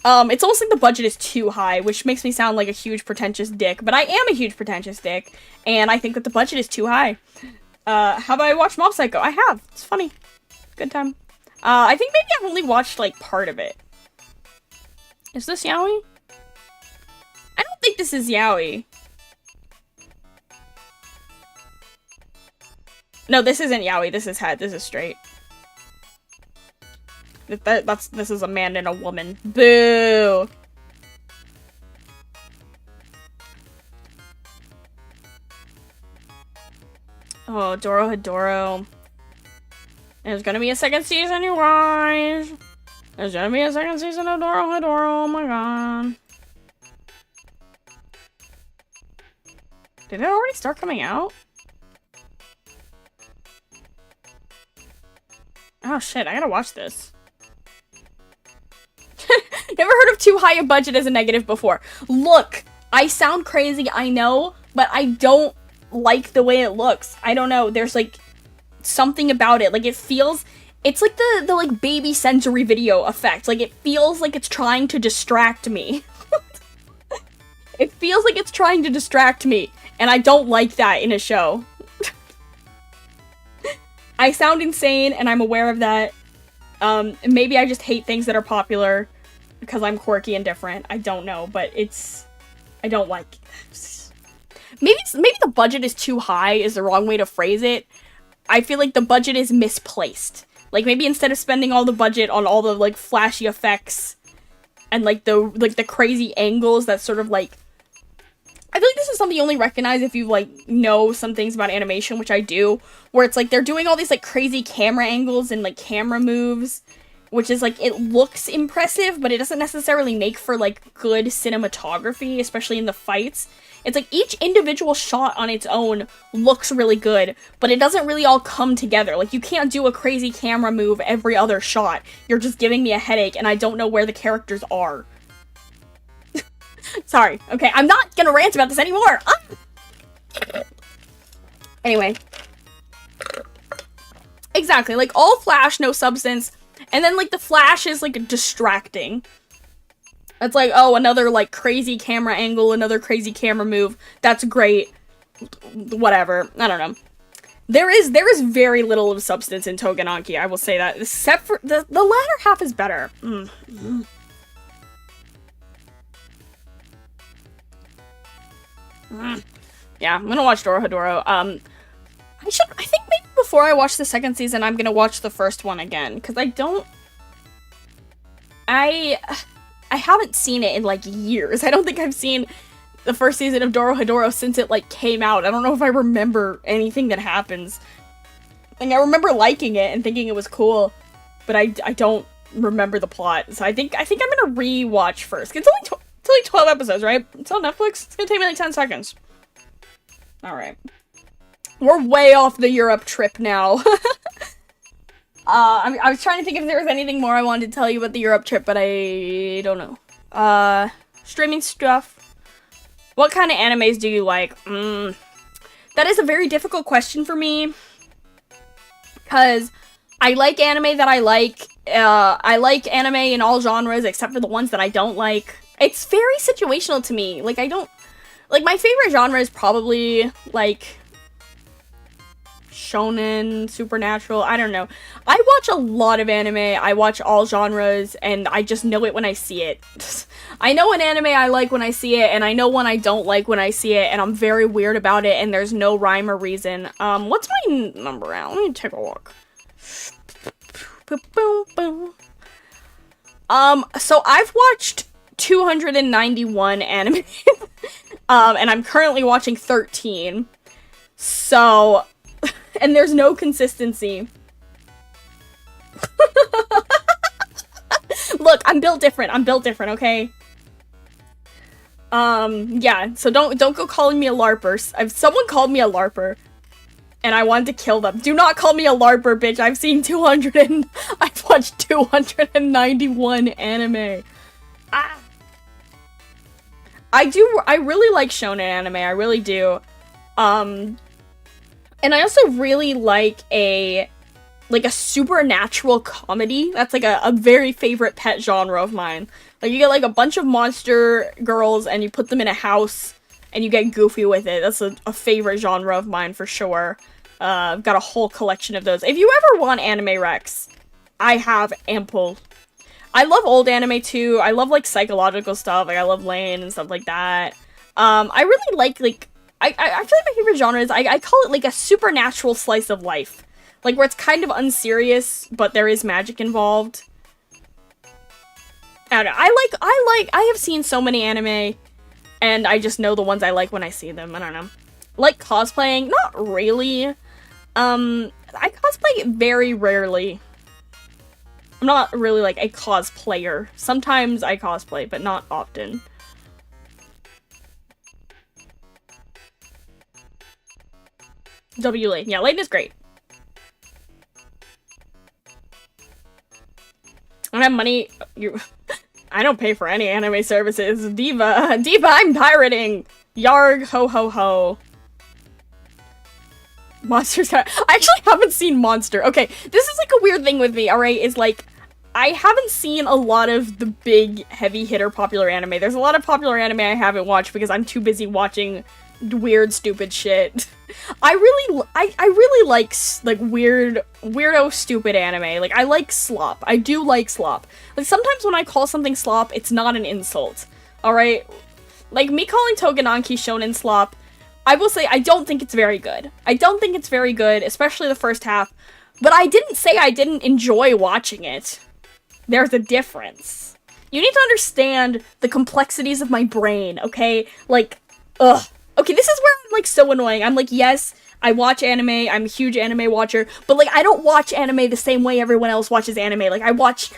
It's almost like the budget is too high, which makes me sound like a huge pretentious dick, but I am a huge pretentious dick, and I think that the budget is too high. Have I watched Mob Psycho? I have. It's funny. Good time. I think maybe I've only watched, like, part of it. Is this yaoi? I don't think this is yaoi. No, this isn't yaoi. This is head. This is straight. This is a man and a woman. Boo! Oh, Dorohedoro. There's gonna be a second season, you guys! There's gonna be a second season of Dorohedoro, oh my god. Did it already start coming out? Oh shit, I gotta watch this. Never heard of too high a budget as a negative before. Look, I sound crazy, I know, but I don't like the way it looks. I don't know, there's like something about it. Like it feels, it's like the like baby sensory video effect. Like it feels like it's trying to distract me. It feels like it's trying to distract me, and I don't like that in a show. I sound insane, and I'm aware of that. Maybe I just hate things that are popular because I'm quirky and different. I don't know, but I don't like it. Maybe the budget is too high is the wrong way to phrase it. I feel like the budget is misplaced. Like, maybe instead of spending all the budget on all the, like, flashy effects and, like, the crazy angles that sort of, like... I feel like this is something you only recognize if you, like, know some things about animation, which I do, where it's, like, they're doing all these, like, crazy camera angles and, like, camera moves, which is, like, it looks impressive, but it doesn't necessarily make for, like, good cinematography, especially in the fights. It's, like, each individual shot on its own looks really good, but it doesn't really all come together. Like, you can't do a crazy camera move every other shot. You're just giving me a headache, and I don't know where the characters are. Sorry. Okay, I'm not gonna rant about this anymore! Ah! Anyway. Exactly, like, all flash, no substance, and then, like, the flash is, like, distracting. It's like, oh, another, like, crazy camera angle, another crazy camera move. That's great. Whatever. I don't know. There is very little of substance in Togenanki, I will say that. Except for, the latter half is better. Yeah, I'm gonna watch Dorohedoro. I think maybe before I watch the second season, I'm gonna watch the first one again, because I haven't seen it in, like, years. I don't think I've seen the first season of Dorohedoro since it, like, came out. I don't know if I remember anything that happens. Like, I remember liking it and thinking it was cool, but I don't remember the plot. So I think I'm gonna re-watch first. It's only 12 episodes, right? It's on Netflix. It's gonna take me, like, 10 seconds. Alright. We're way off the Europe trip now. I was trying to think if there was anything more I wanted to tell you about the Europe trip, but I don't know. Streaming stuff. What kind of animes do you like? That is a very difficult question for me. Because I like anime that I like. I like anime in all genres except for the ones that I don't like. It's very situational to me. Like, I don't... Like, my favorite genre is probably, like... shonen, supernatural, I don't know. I watch a lot of anime, I watch all genres, and I just know it when I see it. I know an anime I like when I see it, and I know one I don't like when I see it, and I'm very weird about it, and there's no rhyme or reason. What's my number out? Let me take a look. So I've watched 291 anime, and I'm currently watching 13, so... And there's no consistency. Look, I'm built different. I'm built different, okay? Yeah, so don't go calling me a LARPer. Someone called me a LARPer, and I wanted to kill them. Do not call me a LARPer, bitch. I've seen I've watched 291 anime. Ah. I really like shonen anime, I really do. And I also really like a supernatural comedy. That's like a very favorite pet genre of mine. Like, you get like a bunch of monster girls and you put them in a house and you get goofy with it. That's a favorite genre of mine for sure. I've got a whole collection of those. If you ever want anime recs, I have ample. I love old anime too. I love like psychological stuff. Like, I love Lane and stuff like that. I really like I feel like my favorite genre is I call it like a supernatural slice of life. Like, where it's kind of unserious, but there is magic involved. I don't know. I have seen so many anime, and I just know the ones I like when I see them. I don't know. Like cosplaying? Not really. I cosplay very rarely. I'm not really like a cosplayer. Sometimes I cosplay, but not often. W Lane. Yeah, Lane is great. I don't have money. I don't pay for any anime services. Diva, I'm pirating. Yarg, ho ho ho. Monsters. I actually haven't seen Monster. Okay, this is like a weird thing with me. All right, is like I haven't seen a lot of the big heavy hitter popular anime. There's a lot of popular anime I haven't watched because I'm too busy watching weird stupid shit. I really like weirdo stupid anime. Like, I like slop. I do like slop. Like, sometimes when I call something slop, it's not an insult. Alright? Like, me calling Togenanki shonen slop, I will say I don't think it's very good. I don't think it's very good, especially the first half, but I didn't say I didn't enjoy watching it. There's a difference. You need to understand the complexities of my brain, okay? Like, ugh. Okay, this is where I'm, like, so annoying. I'm like, yes, I watch anime, I'm a huge anime watcher, but, like, I don't watch anime the same way everyone else watches anime. Like, I watch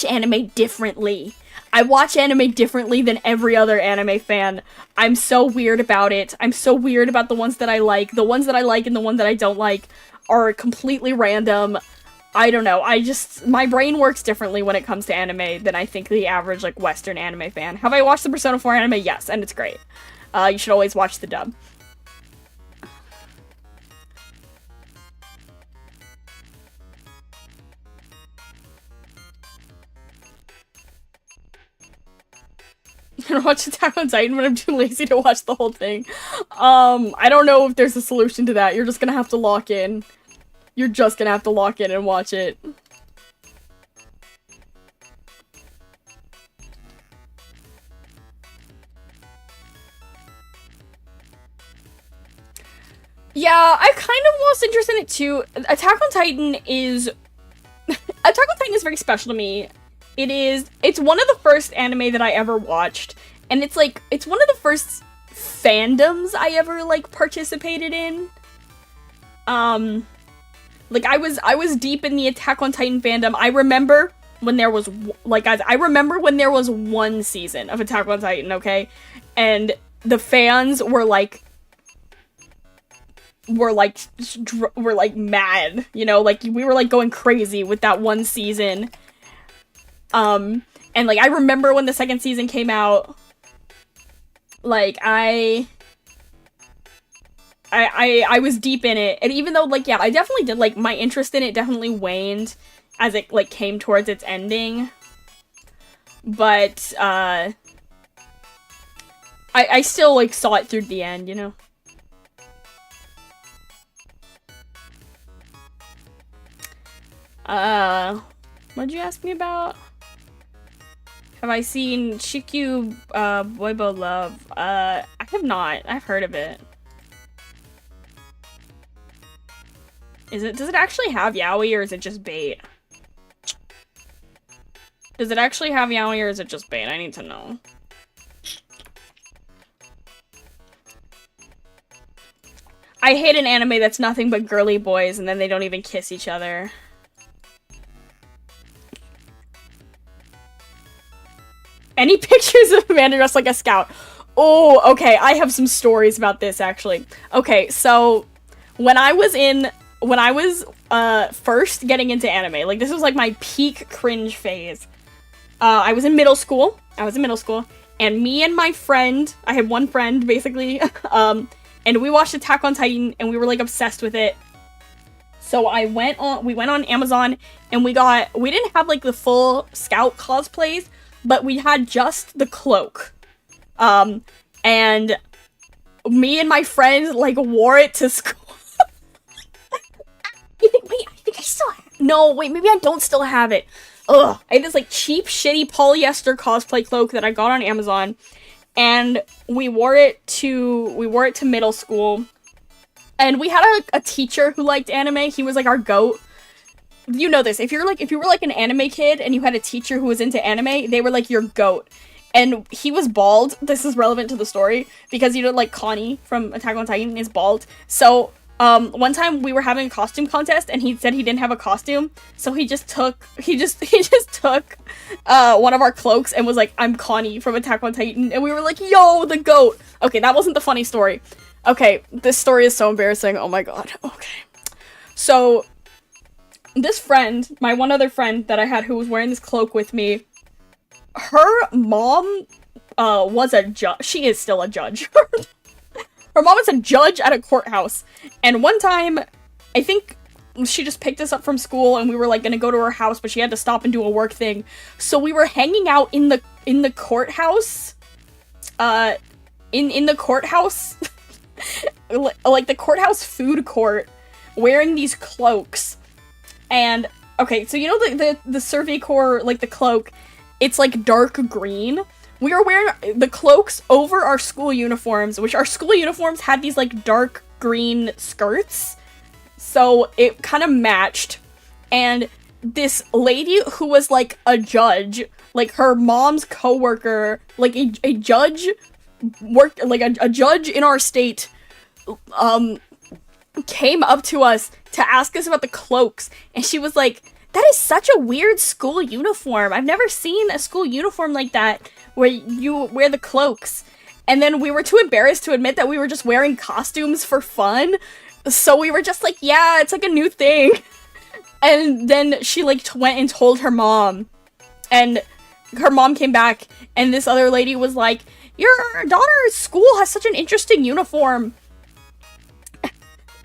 anime differently. I watch anime differently than every other anime fan. I'm so weird about it. I'm so weird about the ones that I like. The ones that I like and the ones that I don't like are completely random. I don't know. My brain works differently when it comes to anime than I think the average, like, Western anime fan. Have I watched the Persona 4 anime? Yes, and it's great. You should always watch the dub. I'm gonna watch Attack on Titan, but I'm too lazy to watch the whole thing. I don't know if there's a solution to that. You're just gonna have to lock in. You're just gonna have to lock in and watch it. Yeah, I kind of lost interest in it too. Attack on Titan is very special to me. It's one of the first anime that I ever watched, and it's one of the first fandoms I ever, like, participated in. Like, I was deep in the Attack on Titan fandom. I remember when there was, like, guys, I remember when there was one season of Attack on Titan, okay? And the fans were mad, you know, like, we were, like, going crazy with that one season. And, like, I remember when the second season came out, like, I was deep in it, and even though, like, yeah, I definitely did, like, my interest in it definitely waned as it, like, came towards its ending, but, I still, like, saw it through the end, you know? What'd you ask me about? Have I seen Shikyu, Boibo Love? I have not. I've heard of it. Does it actually have yaoi, or is it just bait? Does it actually have yaoi, or is it just bait? I need to know. I hate an anime that's nothing but girly boys, and then they don't even kiss each other. Any pictures of Amanda dressed like a scout? Oh, okay, I have some stories about this, actually. Okay, so, when I was first getting into anime, like, this was, like, my peak cringe phase. I was in middle school, and me and my friend, I had one friend, basically, and we watched Attack on Titan, and we were, like, obsessed with it. So we went on Amazon, and we didn't have, like, the full Scout cosplays, but we had just the cloak. And me and my friend, like, wore it to school. Wait, I think I still have it. No, wait, maybe I don't still have it. Ugh, I had this, like, cheap, shitty polyester cosplay cloak that I got on Amazon, and we wore it to middle school, and we had a teacher who liked anime. He was, like, our goat. You know this, if you were, like, an anime kid, and you had a teacher who was into anime, they were, like, your goat. And he was bald. This is relevant to the story, because, you know, like, Connie from Attack on Titan is bald. So, one time we were having a costume contest, and he said he didn't have a costume, so he just took one of our cloaks and was like, I'm Connie from Attack on Titan, and we were like, yo, the goat! Okay, that wasn't the funny story. Okay, this story is so embarrassing, oh my god, okay. So, this friend, my one other friend that I had who was wearing this cloak with me, her mom, was a judge. She is still a judge. Her mom was a judge at a courthouse, and one time, I think she just picked us up from school, and we were, like, gonna go to her house, but she had to stop and do a work thing, so we were hanging out in the courthouse, in the courthouse, like, the courthouse food court, wearing these cloaks, and, okay, so you know the Survey Corps, like, the cloak, it's, like, dark green. We were wearing the cloaks over our school uniforms, which our school uniforms had these, like, dark green skirts. So it kind of matched. And this lady who was, like, a judge, like, her mom's coworker, like, a judge, worked, like, a judge in our state, came up to us to ask us about the cloaks. And she was like, that is such a weird school uniform. I've never seen a school uniform like that, where you wear the cloaks. And then we were too embarrassed to admit that we were just wearing costumes for fun. So we were just like, yeah, it's like a new thing. And then she, like, went and told her mom. And her mom came back, and this other lady was like, your daughter's school has such an interesting uniform.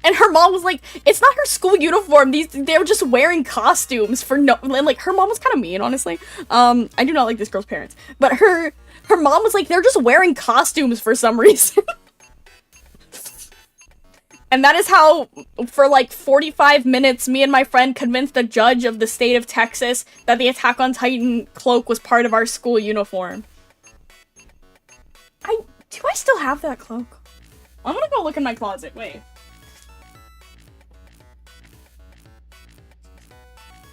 And her mom was like, it's not her school uniform, they're just wearing costumes for no- and, like, her mom was kind of mean, honestly. I do not like this girl's parents. But her mom was like, they're just wearing costumes for some reason. And that is how, for, like, 45 minutes, me and my friend convinced the judge of the state of Texas that the Attack on Titan cloak was part of our school uniform. Do I still have that cloak? I'm gonna go look in my closet, wait.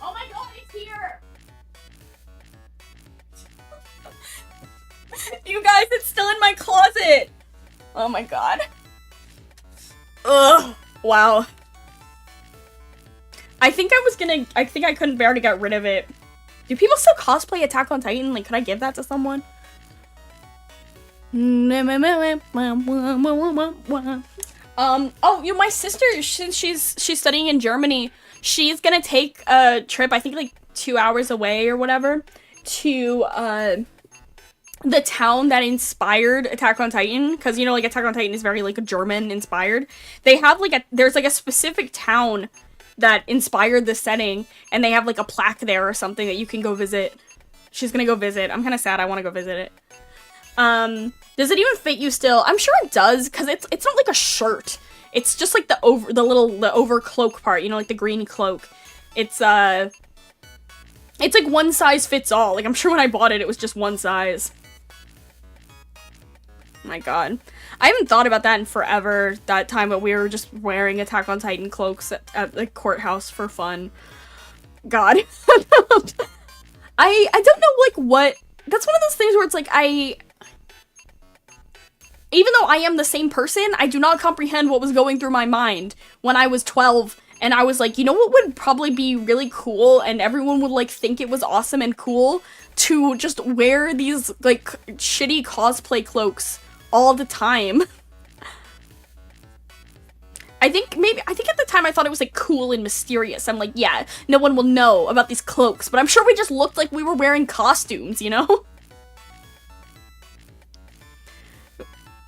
Oh my god, it's here! You guys, it's still in my closet! Oh my god. Ugh. Wow. I think I couldn't bear to get rid of it. Do people still cosplay Attack on Titan? Like, could I give that to someone? Oh, you know, my sister, since she's studying in Germany, she's gonna take a trip, I think, like, 2 hours away or whatever, to, the town that inspired Attack on Titan, because, you know, like, Attack on Titan is very, like, German-inspired. They have, like, there's, like, a specific town that inspired the setting, and they have, like, a plaque there or something that you can go visit. She's gonna go visit. I'm kind of sad, I want to go visit it. Does it even fit you still? I'm sure it does, because it's not like a shirt. It's just like the over cloak part, you know, like the green cloak. It's like one size fits all. Like, I'm sure when I bought it, it was just one size. Oh my god. I haven't thought about that in forever, that time that we were just wearing Attack on Titan cloaks at the courthouse for fun. God. I don't know, like, what... That's one of those things where it's like, even though I am the same person, I do not comprehend what was going through my mind when I was 12, and I was like, you know what would probably be really cool, and everyone would, like, think it was awesome and cool? to just wear these, like, shitty cosplay cloaks all the time. I think at the time I thought it was, like, cool and mysterious. I'm like, yeah, no one will know about these cloaks, but I'm sure we just looked like we were wearing costumes, you know?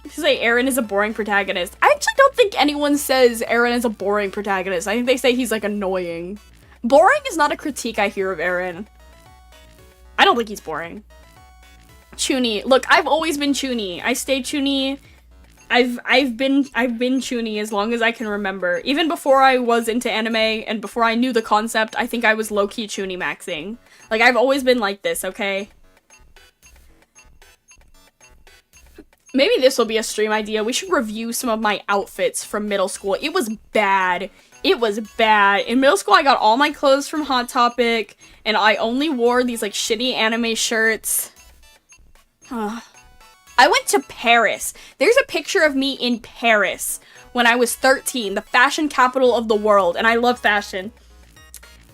Say Aaron is a boring protagonist. I actually don't think anyone says Aaron is a boring protagonist. I think they say he's, like, annoying. Boring is not a critique I hear of Aaron. I don't think he's boring. Chuny. Look, I've always been Chuny. I stay Chuny. I've been Chuny as long as I can remember. Even before I was into anime and before I knew the concept, I think I was low-key Chuny maxing. Like, I've always been like this, okay? Maybe this will be a stream idea. We should review some of my outfits from middle school. It was bad. It was bad. In middle school, I got all my clothes from Hot Topic, and I only wore these, like, shitty anime shirts. I went to Paris. There's a picture of me in Paris when I was 13, the fashion capital of the world, and I love fashion.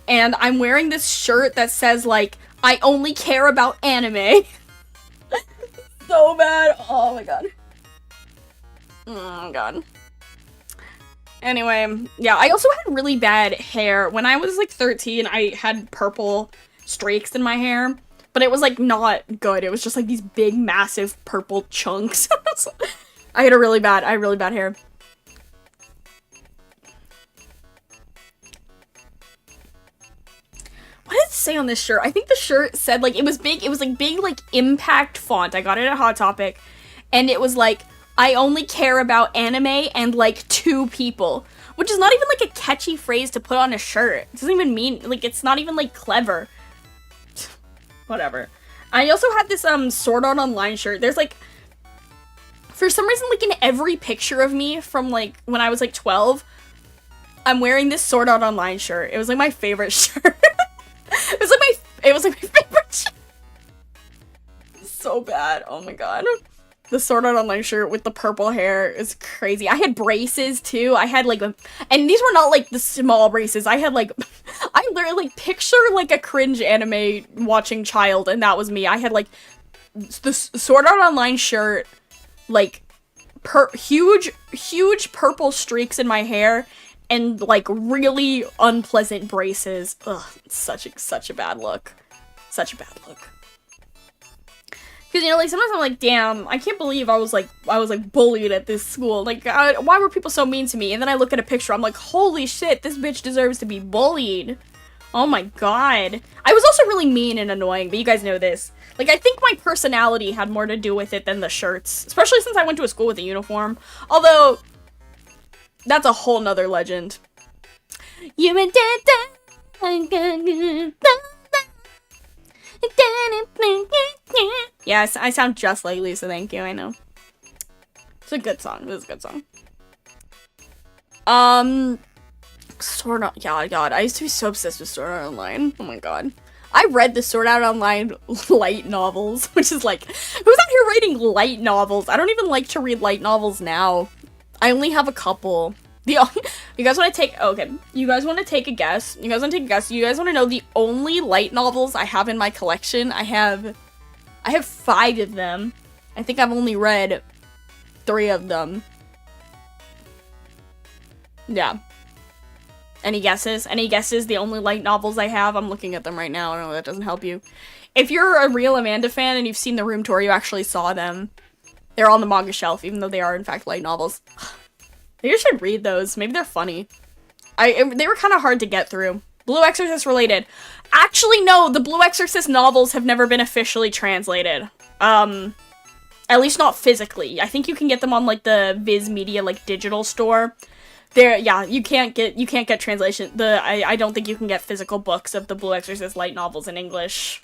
And I'm wearing this shirt that says, like, I only care about anime. So bad. Oh my god. Oh god. Anyway, yeah, I also had really bad hair. When I was, like, 13, I had purple streaks in my hair. But it was, like, not good. It was just, like, these big, massive purple chunks. I had really bad hair. What did it say on this shirt? I think the shirt said, like, it was big, like, impact font. I got it at Hot Topic. And it was, like, I only care about anime and, like, 2 people. Which is not even, like, a catchy phrase to put on a shirt. It doesn't even mean, like, it's not even, like, clever. Whatever. I also had this, Sword Art Online shirt. There's, like, for some reason, like, in every picture of me from, like, when I was, like, 12, I'm wearing this Sword Art Online shirt. It was, like, my favorite shirt. It was, like, my favorite shirt. So bad. Oh, my god. The Sword Art Online shirt with the purple hair is crazy. I had braces, too. I had, like, and these were not, like, the small braces. I had, like, I literally, like, picture, like, a cringe anime watching child, and that was me. I had, like, the Sword Art Online shirt, like, huge purple streaks in my hair, and, like, really unpleasant braces. Ugh, it's such a bad look. Such a bad look. Because, you know, like, sometimes I'm like, damn, I can't believe I was bullied at this school. Like, why were people so mean to me? And then I look at a picture, I'm like, holy shit, this bitch deserves to be bullied. Oh my god. I was also really mean and annoying, but you guys know this. Like, I think my personality had more to do with it than the shirts. Especially since I went to a school with a uniform. Although, that's a whole nother legend. Yes, I sound just like Lisa, thank you, I know. It's a good song, this is a good song. Sword Art, god, I used to be so obsessed with Sword Art Online, oh my god. I read the Sword Art Online light novels, which is like, who's out here writing light novels? I don't even like to read light novels now. I only have a couple. You guys want to take, okay, you guys want to take a guess? You guys want to know the only light novels I have in my collection? I have 5 of them. I think I've only read 3 of them. Yeah. Any guesses? Any guesses? The only light novels I have? I'm looking at them right now. I don't know, that doesn't help you. If you're a real Amanda fan and you've seen the room tour, you actually saw them. They're on the manga shelf, even though they are, in fact, light novels. Maybe I should read those. Maybe they're funny. They were kind of hard to get through. Blue Exorcist related. Actually, no, the Blue Exorcist novels have never been officially translated. At least not physically. I think you can get them on, like, the Viz Media, like, digital store. Yeah, you can't get translation. I don't think you can get physical books of the Blue Exorcist light novels in English.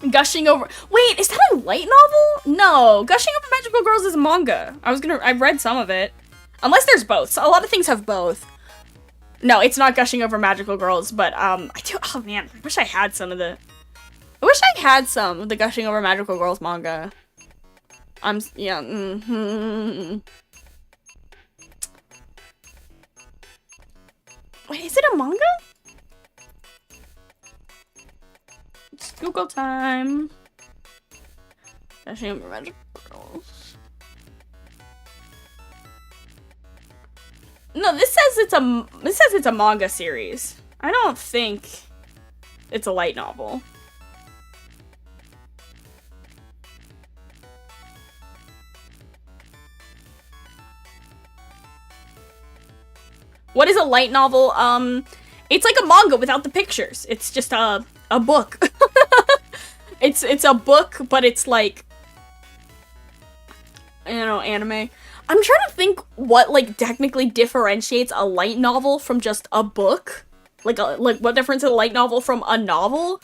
Gushing Over- Wait, is that a light novel? No, Gushing Over Magical Girls is manga. I read some of it. Unless there's both. So a lot of things have both. No, it's not Gushing Over Magical Girls, but, oh man, I wish I had some of the Gushing Over Magical Girls manga. Yeah, Wait, is it a manga? Google time. Dashing magic girls. No, this says it's a manga series. I don't think it's a light novel. What is a light novel? It's like a manga without the pictures. It's just a book. It's a book, but it's like, you know, anime. I'm trying to think what like technically differentiates a light novel from just a book. Like what difference is a light novel from a novel?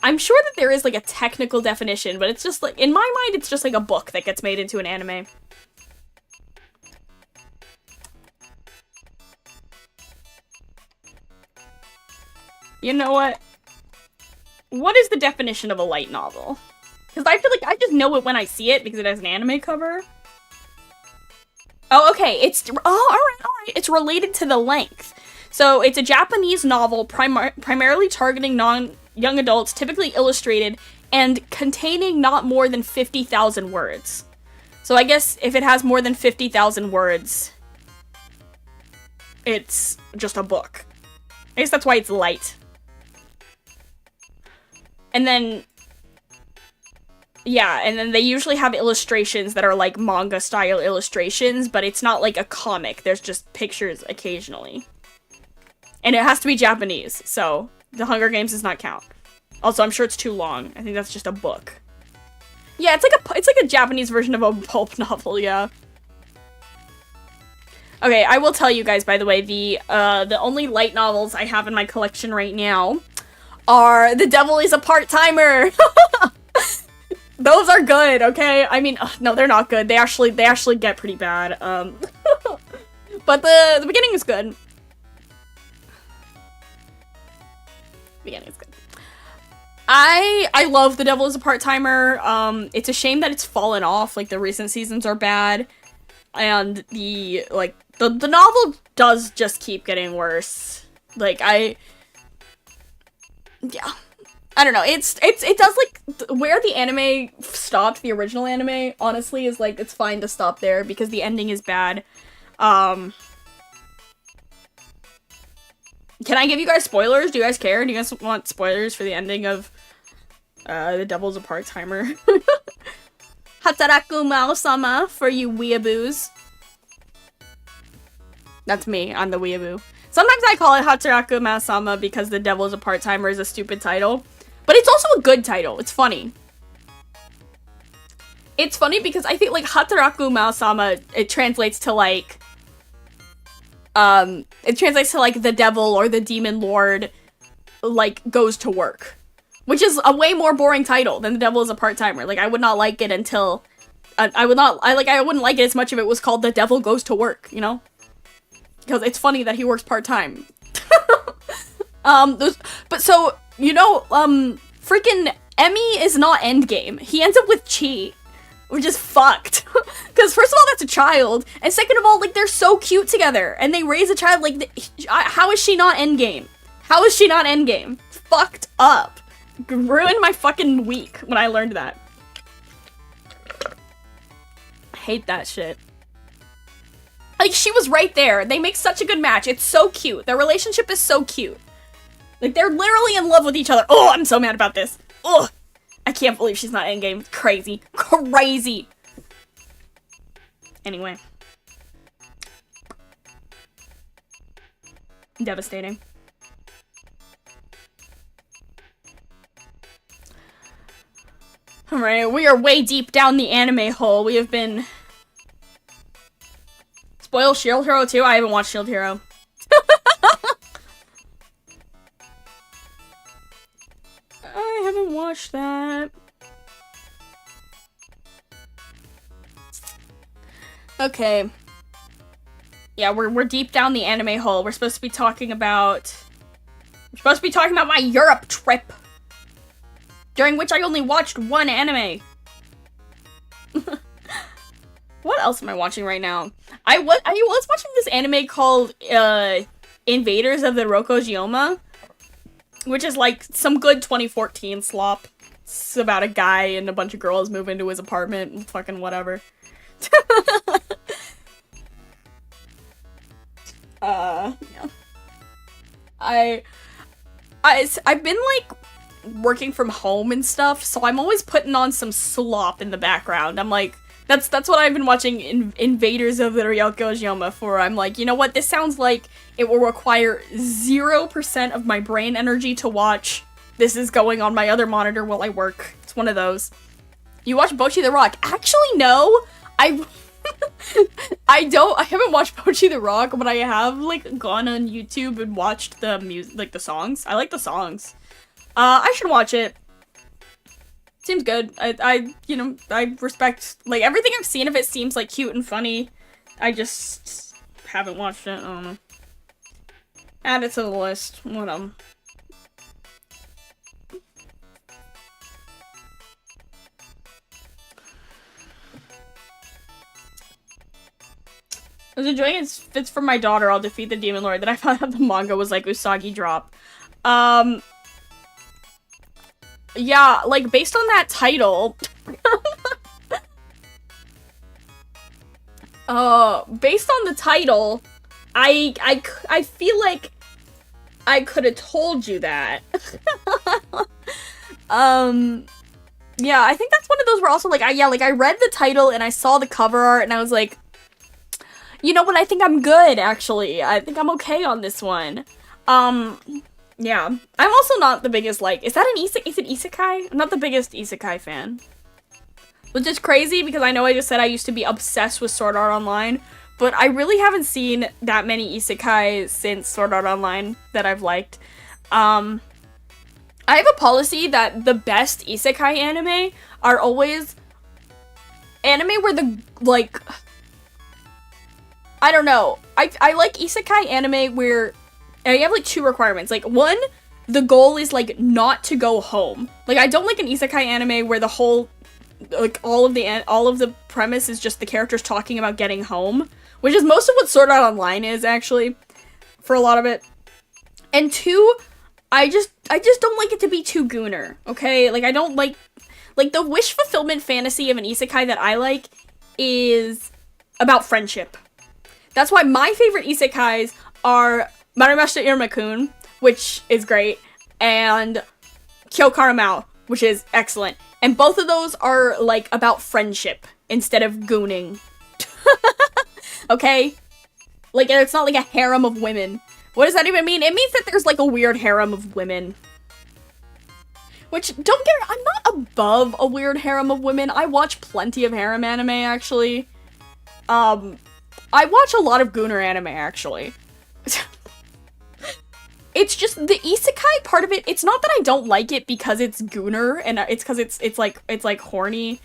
I'm sure that there is like a technical definition, but it's just like, in my mind, it's just like a book that gets made into an anime. You know what? What is the definition of a light novel? Because I feel like I just know it when I see it because it has an anime cover. Oh, okay. Alright. It's related to the length. So it's a Japanese novel primarily targeting young adults, typically illustrated, and containing not more than 50,000 words. So I guess if it has more than 50,000 words, it's just a book. I guess that's why it's light. And then, yeah, and then they usually have illustrations that are like manga-style illustrations, but it's not like a comic. There's just pictures occasionally. And it has to be Japanese, so The Hunger Games does not count. Also, I'm sure it's too long. I think that's just a book. Yeah, it's like a Japanese version of a pulp novel, yeah. Okay, I will tell you guys, by the way, the only light novels I have in my collection right now are The Devil is a Part-Timer. Those are good, okay? I mean, no, they're not good. They actually get pretty bad. But the beginning is good. The beginning is good. I love The Devil is a Part-Timer. It's a shame that it's fallen off. Like, the recent seasons are bad. And the novel does just keep getting worse. Like, yeah. I don't know. It does, like, where the anime stopped, the original anime, honestly, is, like, it's fine to stop there because the ending is bad. Can I give you guys spoilers? Do you guys care? Do you guys want spoilers for the ending of, The Devil's a Part-Timer? Hataraku Mao-sama for you weeaboos. That's me. I'm the weeaboo. Sometimes I call it Hataraku Mao-sama because The Devil's a Part-Timer is a stupid title. But it's also a good title. It's funny. It's funny because I think, like, Hataraku Mao-sama, it translates to, like, the devil or the demon lord, like, goes to work. Which is a way more boring title than The Devil is a Part-Timer. Like, I would not like it until... I wouldn't like it as much if it was called The Devil Goes to Work, you know? Because it's funny that he works part-time. But so, you know, freaking Emmy is not Endgame. He ends up with Chi. Which is fucked. Because first of all, that's a child. And second of all, like, they're so cute together. And they raise a child, like, how is she not Endgame? How is she not Endgame? Fucked up. Ruined my fucking week when I learned that. I hate that shit. Like, she was right there. They make such a good match. It's so cute. Their relationship is so cute. Like, they're literally in love with each other. Oh, I'm so mad about this. Ugh. I can't believe she's not Endgame. Crazy. Crazy. Anyway. Devastating. Alright, we are way deep down the anime hole. We have been... Spoil Shield Hero too? I haven't watched Shield Hero. I haven't watched that. Okay. Yeah, we're deep down the anime hole. We're supposed to be talking about... my Europe trip. During which I only watched one anime. What else am I watching right now? I was watching this anime called, Invaders of the Rokojioma. which is like some good 2014 slop. It's about a guy and a bunch of girls move into his apartment and fucking whatever. Yeah. I've been like working from home and stuff, so I'm always putting on some slop in the background. I'm like, that's what I've been watching Invaders of the Ryokujyoma for. I'm like, you know what, this sounds like it will require 0% of my brain energy to watch. This is going on my other monitor while I work. It's one of those. You watch Bocchi the Rock? Actually, no. I haven't watched Bocchi the Rock, but I have, like, gone on YouTube and watched the music, like, the songs. I like the songs. I should watch it. Seems good. You know, I respect, like, everything I've seen of it seems, like, cute and funny. I just haven't watched it. I don't know. Add it to the list. What I was enjoying its fits for my daughter. I'll defeat the demon lord. Then I found out the manga was like Usagi drop. Yeah, like based on that title. Based on the title, I feel like I could have told you that. Yeah, I think that's one of those where also like I read the title and I saw the cover art and I was like, you know what, I think I'm good, actually. I think I'm okay on this one. Yeah. I'm also not the biggest, like, is it isekai? I'm not the biggest isekai fan. Which is crazy, because I know I just said I used to be obsessed with Sword Art Online, but I really haven't seen that many isekai since Sword Art Online that I've liked. I have a policy that the best isekai anime are always anime where the, like, I don't know. I like isekai anime where you have, like, two requirements. Like, one, the goal is, like, not to go home. Like, I don't like an isekai anime where the whole, like, all of the premise is just the characters talking about getting home. Which is most of what Sword Art Online is, actually. For a lot of it. And two, I just don't like it to be too gooner, okay? Like, I don't like the wish fulfillment fantasy of an isekai that I like is about friendship. That's why my favorite isekais are Marimashita Iruma-kun, which is great, and Kyokaramau, which is excellent. And both of those are, like, about friendship instead of gooning. Okay? Like, it's not like a harem of women. What does that even mean? It means that there's, like, a weird harem of women. Which, don't get me, I'm not above a weird harem of women. I watch plenty of harem anime, actually. I watch a lot of gooner anime, actually. It's just, the isekai part of it, it's not that I don't like it because it's gooner, and it's because it's like horny,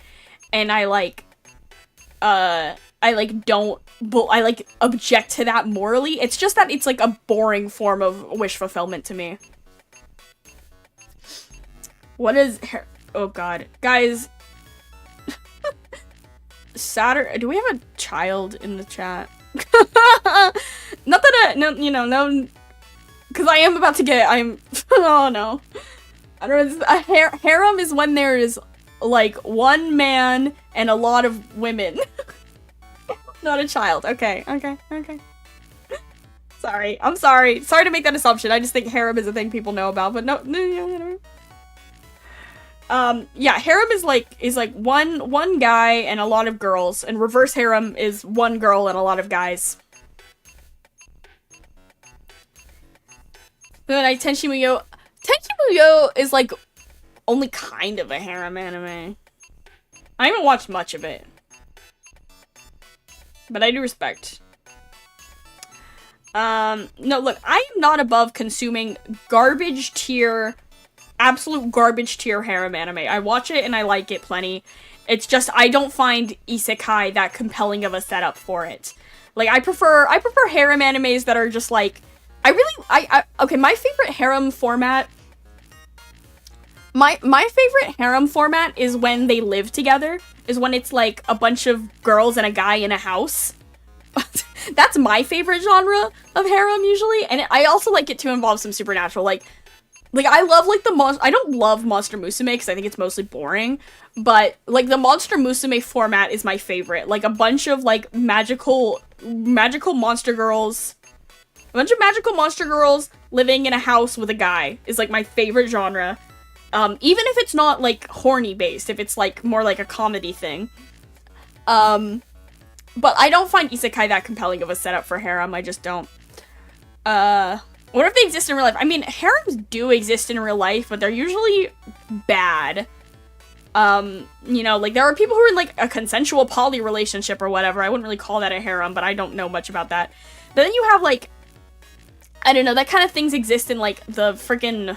and I object to that morally. It's just that it's like a boring form of wish fulfillment to me. What is, oh god. Guys. Saturday, do we have a child in the chat? Not that no, because I am about to get, oh no. I don't know, a harem is when there is, like, one man and a lot of women. Not a child. Okay. Sorry, I'm sorry. Sorry to make that assumption. I just think harem is a thing people know about, but no. Yeah, harem is like one guy and a lot of girls, and reverse harem is one girl and a lot of guys. Then Tenshi Muyo is like only kind of a harem anime. I haven't watched much of it, but I do respect. No, look, I am not above consuming garbage tier, absolute garbage tier harem anime. I watch it and I like it plenty. It's just, I don't find isekai that compelling of a setup for it. Like, I prefer harem animes that are just like, okay, my favorite harem format, my favorite harem format is when they live together, is when it's like a bunch of girls and a guy in a house. That's my favorite genre of harem, usually, and I also like it to involve some supernatural, like, Like, I love, like, I don't love Monster Musume, because I think it's mostly boring, but, like, the Monster Musume format is my favorite. Like, a bunch of, like, magical monster girls, living in a house with a guy is, like, my favorite genre. Even if it's not, like, horny-based, if it's, like, more like a comedy thing. But I don't find isekai that compelling of a setup for harem, I just don't. What if they exist in real life? I mean, harems do exist in real life, but they're usually bad. You know, like, there are people who are in, like, a consensual poly relationship or whatever. I wouldn't really call that a harem, but I don't know much about that. But then you have, like, I don't know, that kind of things exist in, like, the freaking,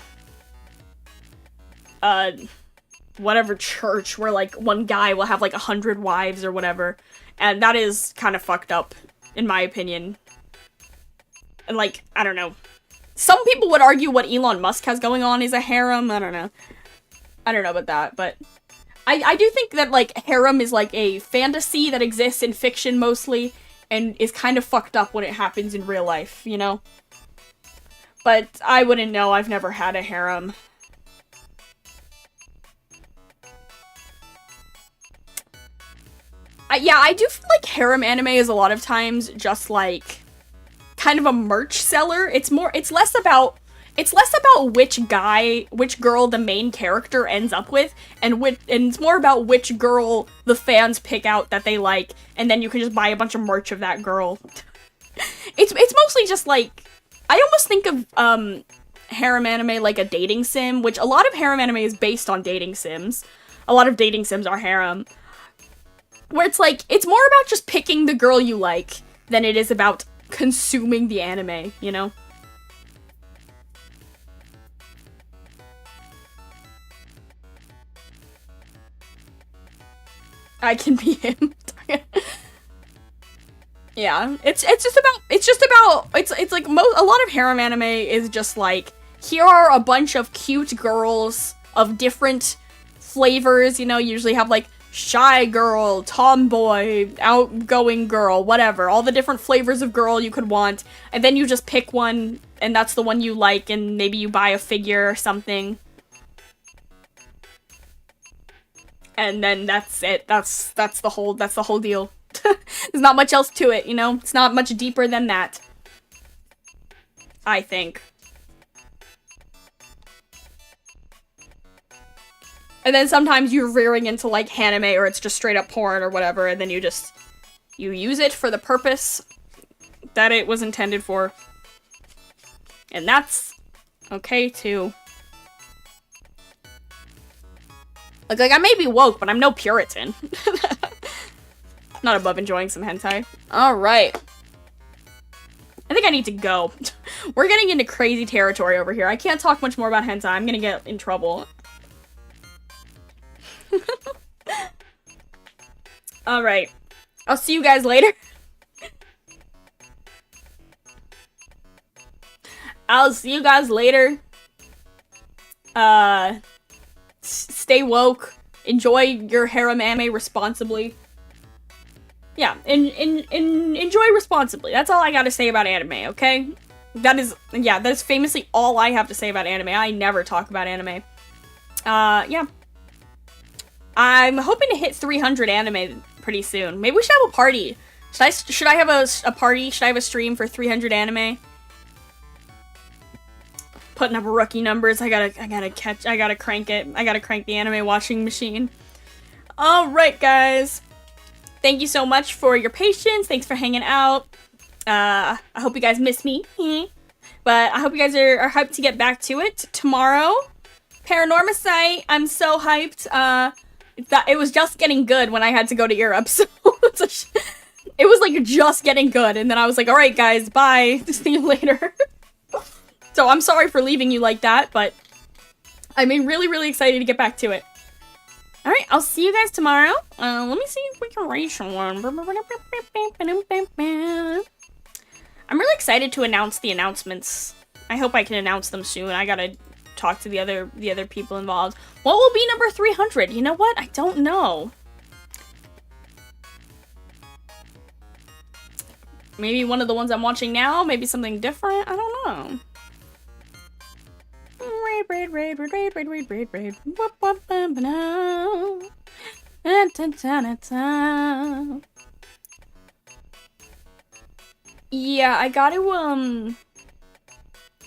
whatever church where, like, one guy will have, like, 100 wives or whatever. And that is kind of fucked up, in my opinion. And, like, I don't know. Some people would argue what Elon Musk has going on is a harem. I don't know. I don't know about that, but I do think that, like, harem is, like, a fantasy that exists in fiction mostly, and is kind of fucked up when it happens in real life, you know? But I wouldn't know. I've never had a harem. Yeah, I do feel like harem anime is a lot of times just, like, kind of a merch seller. It's less about which girl the main character ends up with, and it's more about which girl the fans pick out that they like, and then you can just buy a bunch of merch of that girl. It's mostly just, like, I almost think of, harem anime like a dating sim, which a lot of harem anime is based on dating sims. A lot of dating sims are harem. Where it's, like, it's more about just picking the girl you like than it is about consuming the anime, you know? I can be him. Yeah, it's like a lot of harem anime is just like, here are a bunch of cute girls of different flavors, you know, you usually have like shy girl, tomboy, outgoing girl, whatever, all the different flavors of girl you could want, and then you just pick one, and that's the one you like, and maybe you buy a figure or something. And then that's it. That's the whole deal. There's not much else to it, you know? It's not much deeper than that. I think. And then sometimes you're rearing into, like, haname, or it's just straight up porn or whatever, and then you use it for the purpose that it was intended for. And that's okay, too. Like, I may be woke, but I'm no Puritan. Not above enjoying some hentai. Alright. I think I need to go. We're getting into crazy territory over here. I can't talk much more about hentai. I'm gonna get in trouble. Alright. I'll see you guys later. I'll see you guys later. Stay woke. Enjoy your harem anime responsibly. Yeah, enjoy responsibly. That's all I gotta say about anime, okay? That is famously all I have to say about anime. I never talk about anime. Yeah. I'm hoping to hit 300 anime pretty soon. Maybe we should have a party. Should I have a party? Should I have a stream for 300 anime? Putting up rookie numbers. I gotta crank it. I gotta crank the anime watching machine. Alright, guys. Thank you so much for your patience. Thanks for hanging out. I hope you guys miss me. But I hope you guys are hyped to get back to it tomorrow. Paranormicite. I'm so hyped. It was just getting good when I had to go to Europe, so it was like just getting good, and then I was like, alright guys, bye. See you later. So I'm sorry for leaving you like that, but I'm really, really excited to get back to it. Alright, I'll see you guys tomorrow. Let me see if we can rate someone. I'm really excited to announce the announcements. I hope I can announce them soon. I gotta talk to the other people involved. What will be number 300? You know what? I don't know. Maybe one of the ones I'm watching now? Maybe something different? I don't know. Yeah, I gotta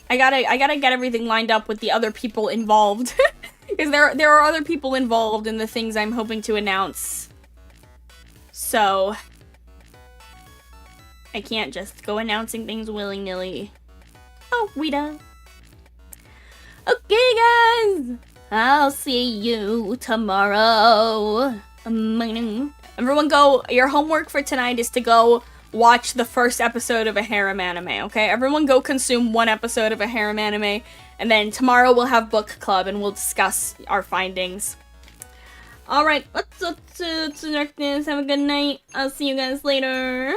get everything lined up with the other people involved. Because there are other people involved in the things I'm hoping to announce. So I can't just go announcing things willy-nilly. Oh, we done. Okay, guys. I'll see you tomorrow. Everyone go, your homework for tonight is to go watch the first episode of a harem anime, okay? Everyone go consume one episode of a harem anime, and then tomorrow we'll have book club and we'll discuss our findings. Alright, let's darkness. Have a good night. I'll see you guys later.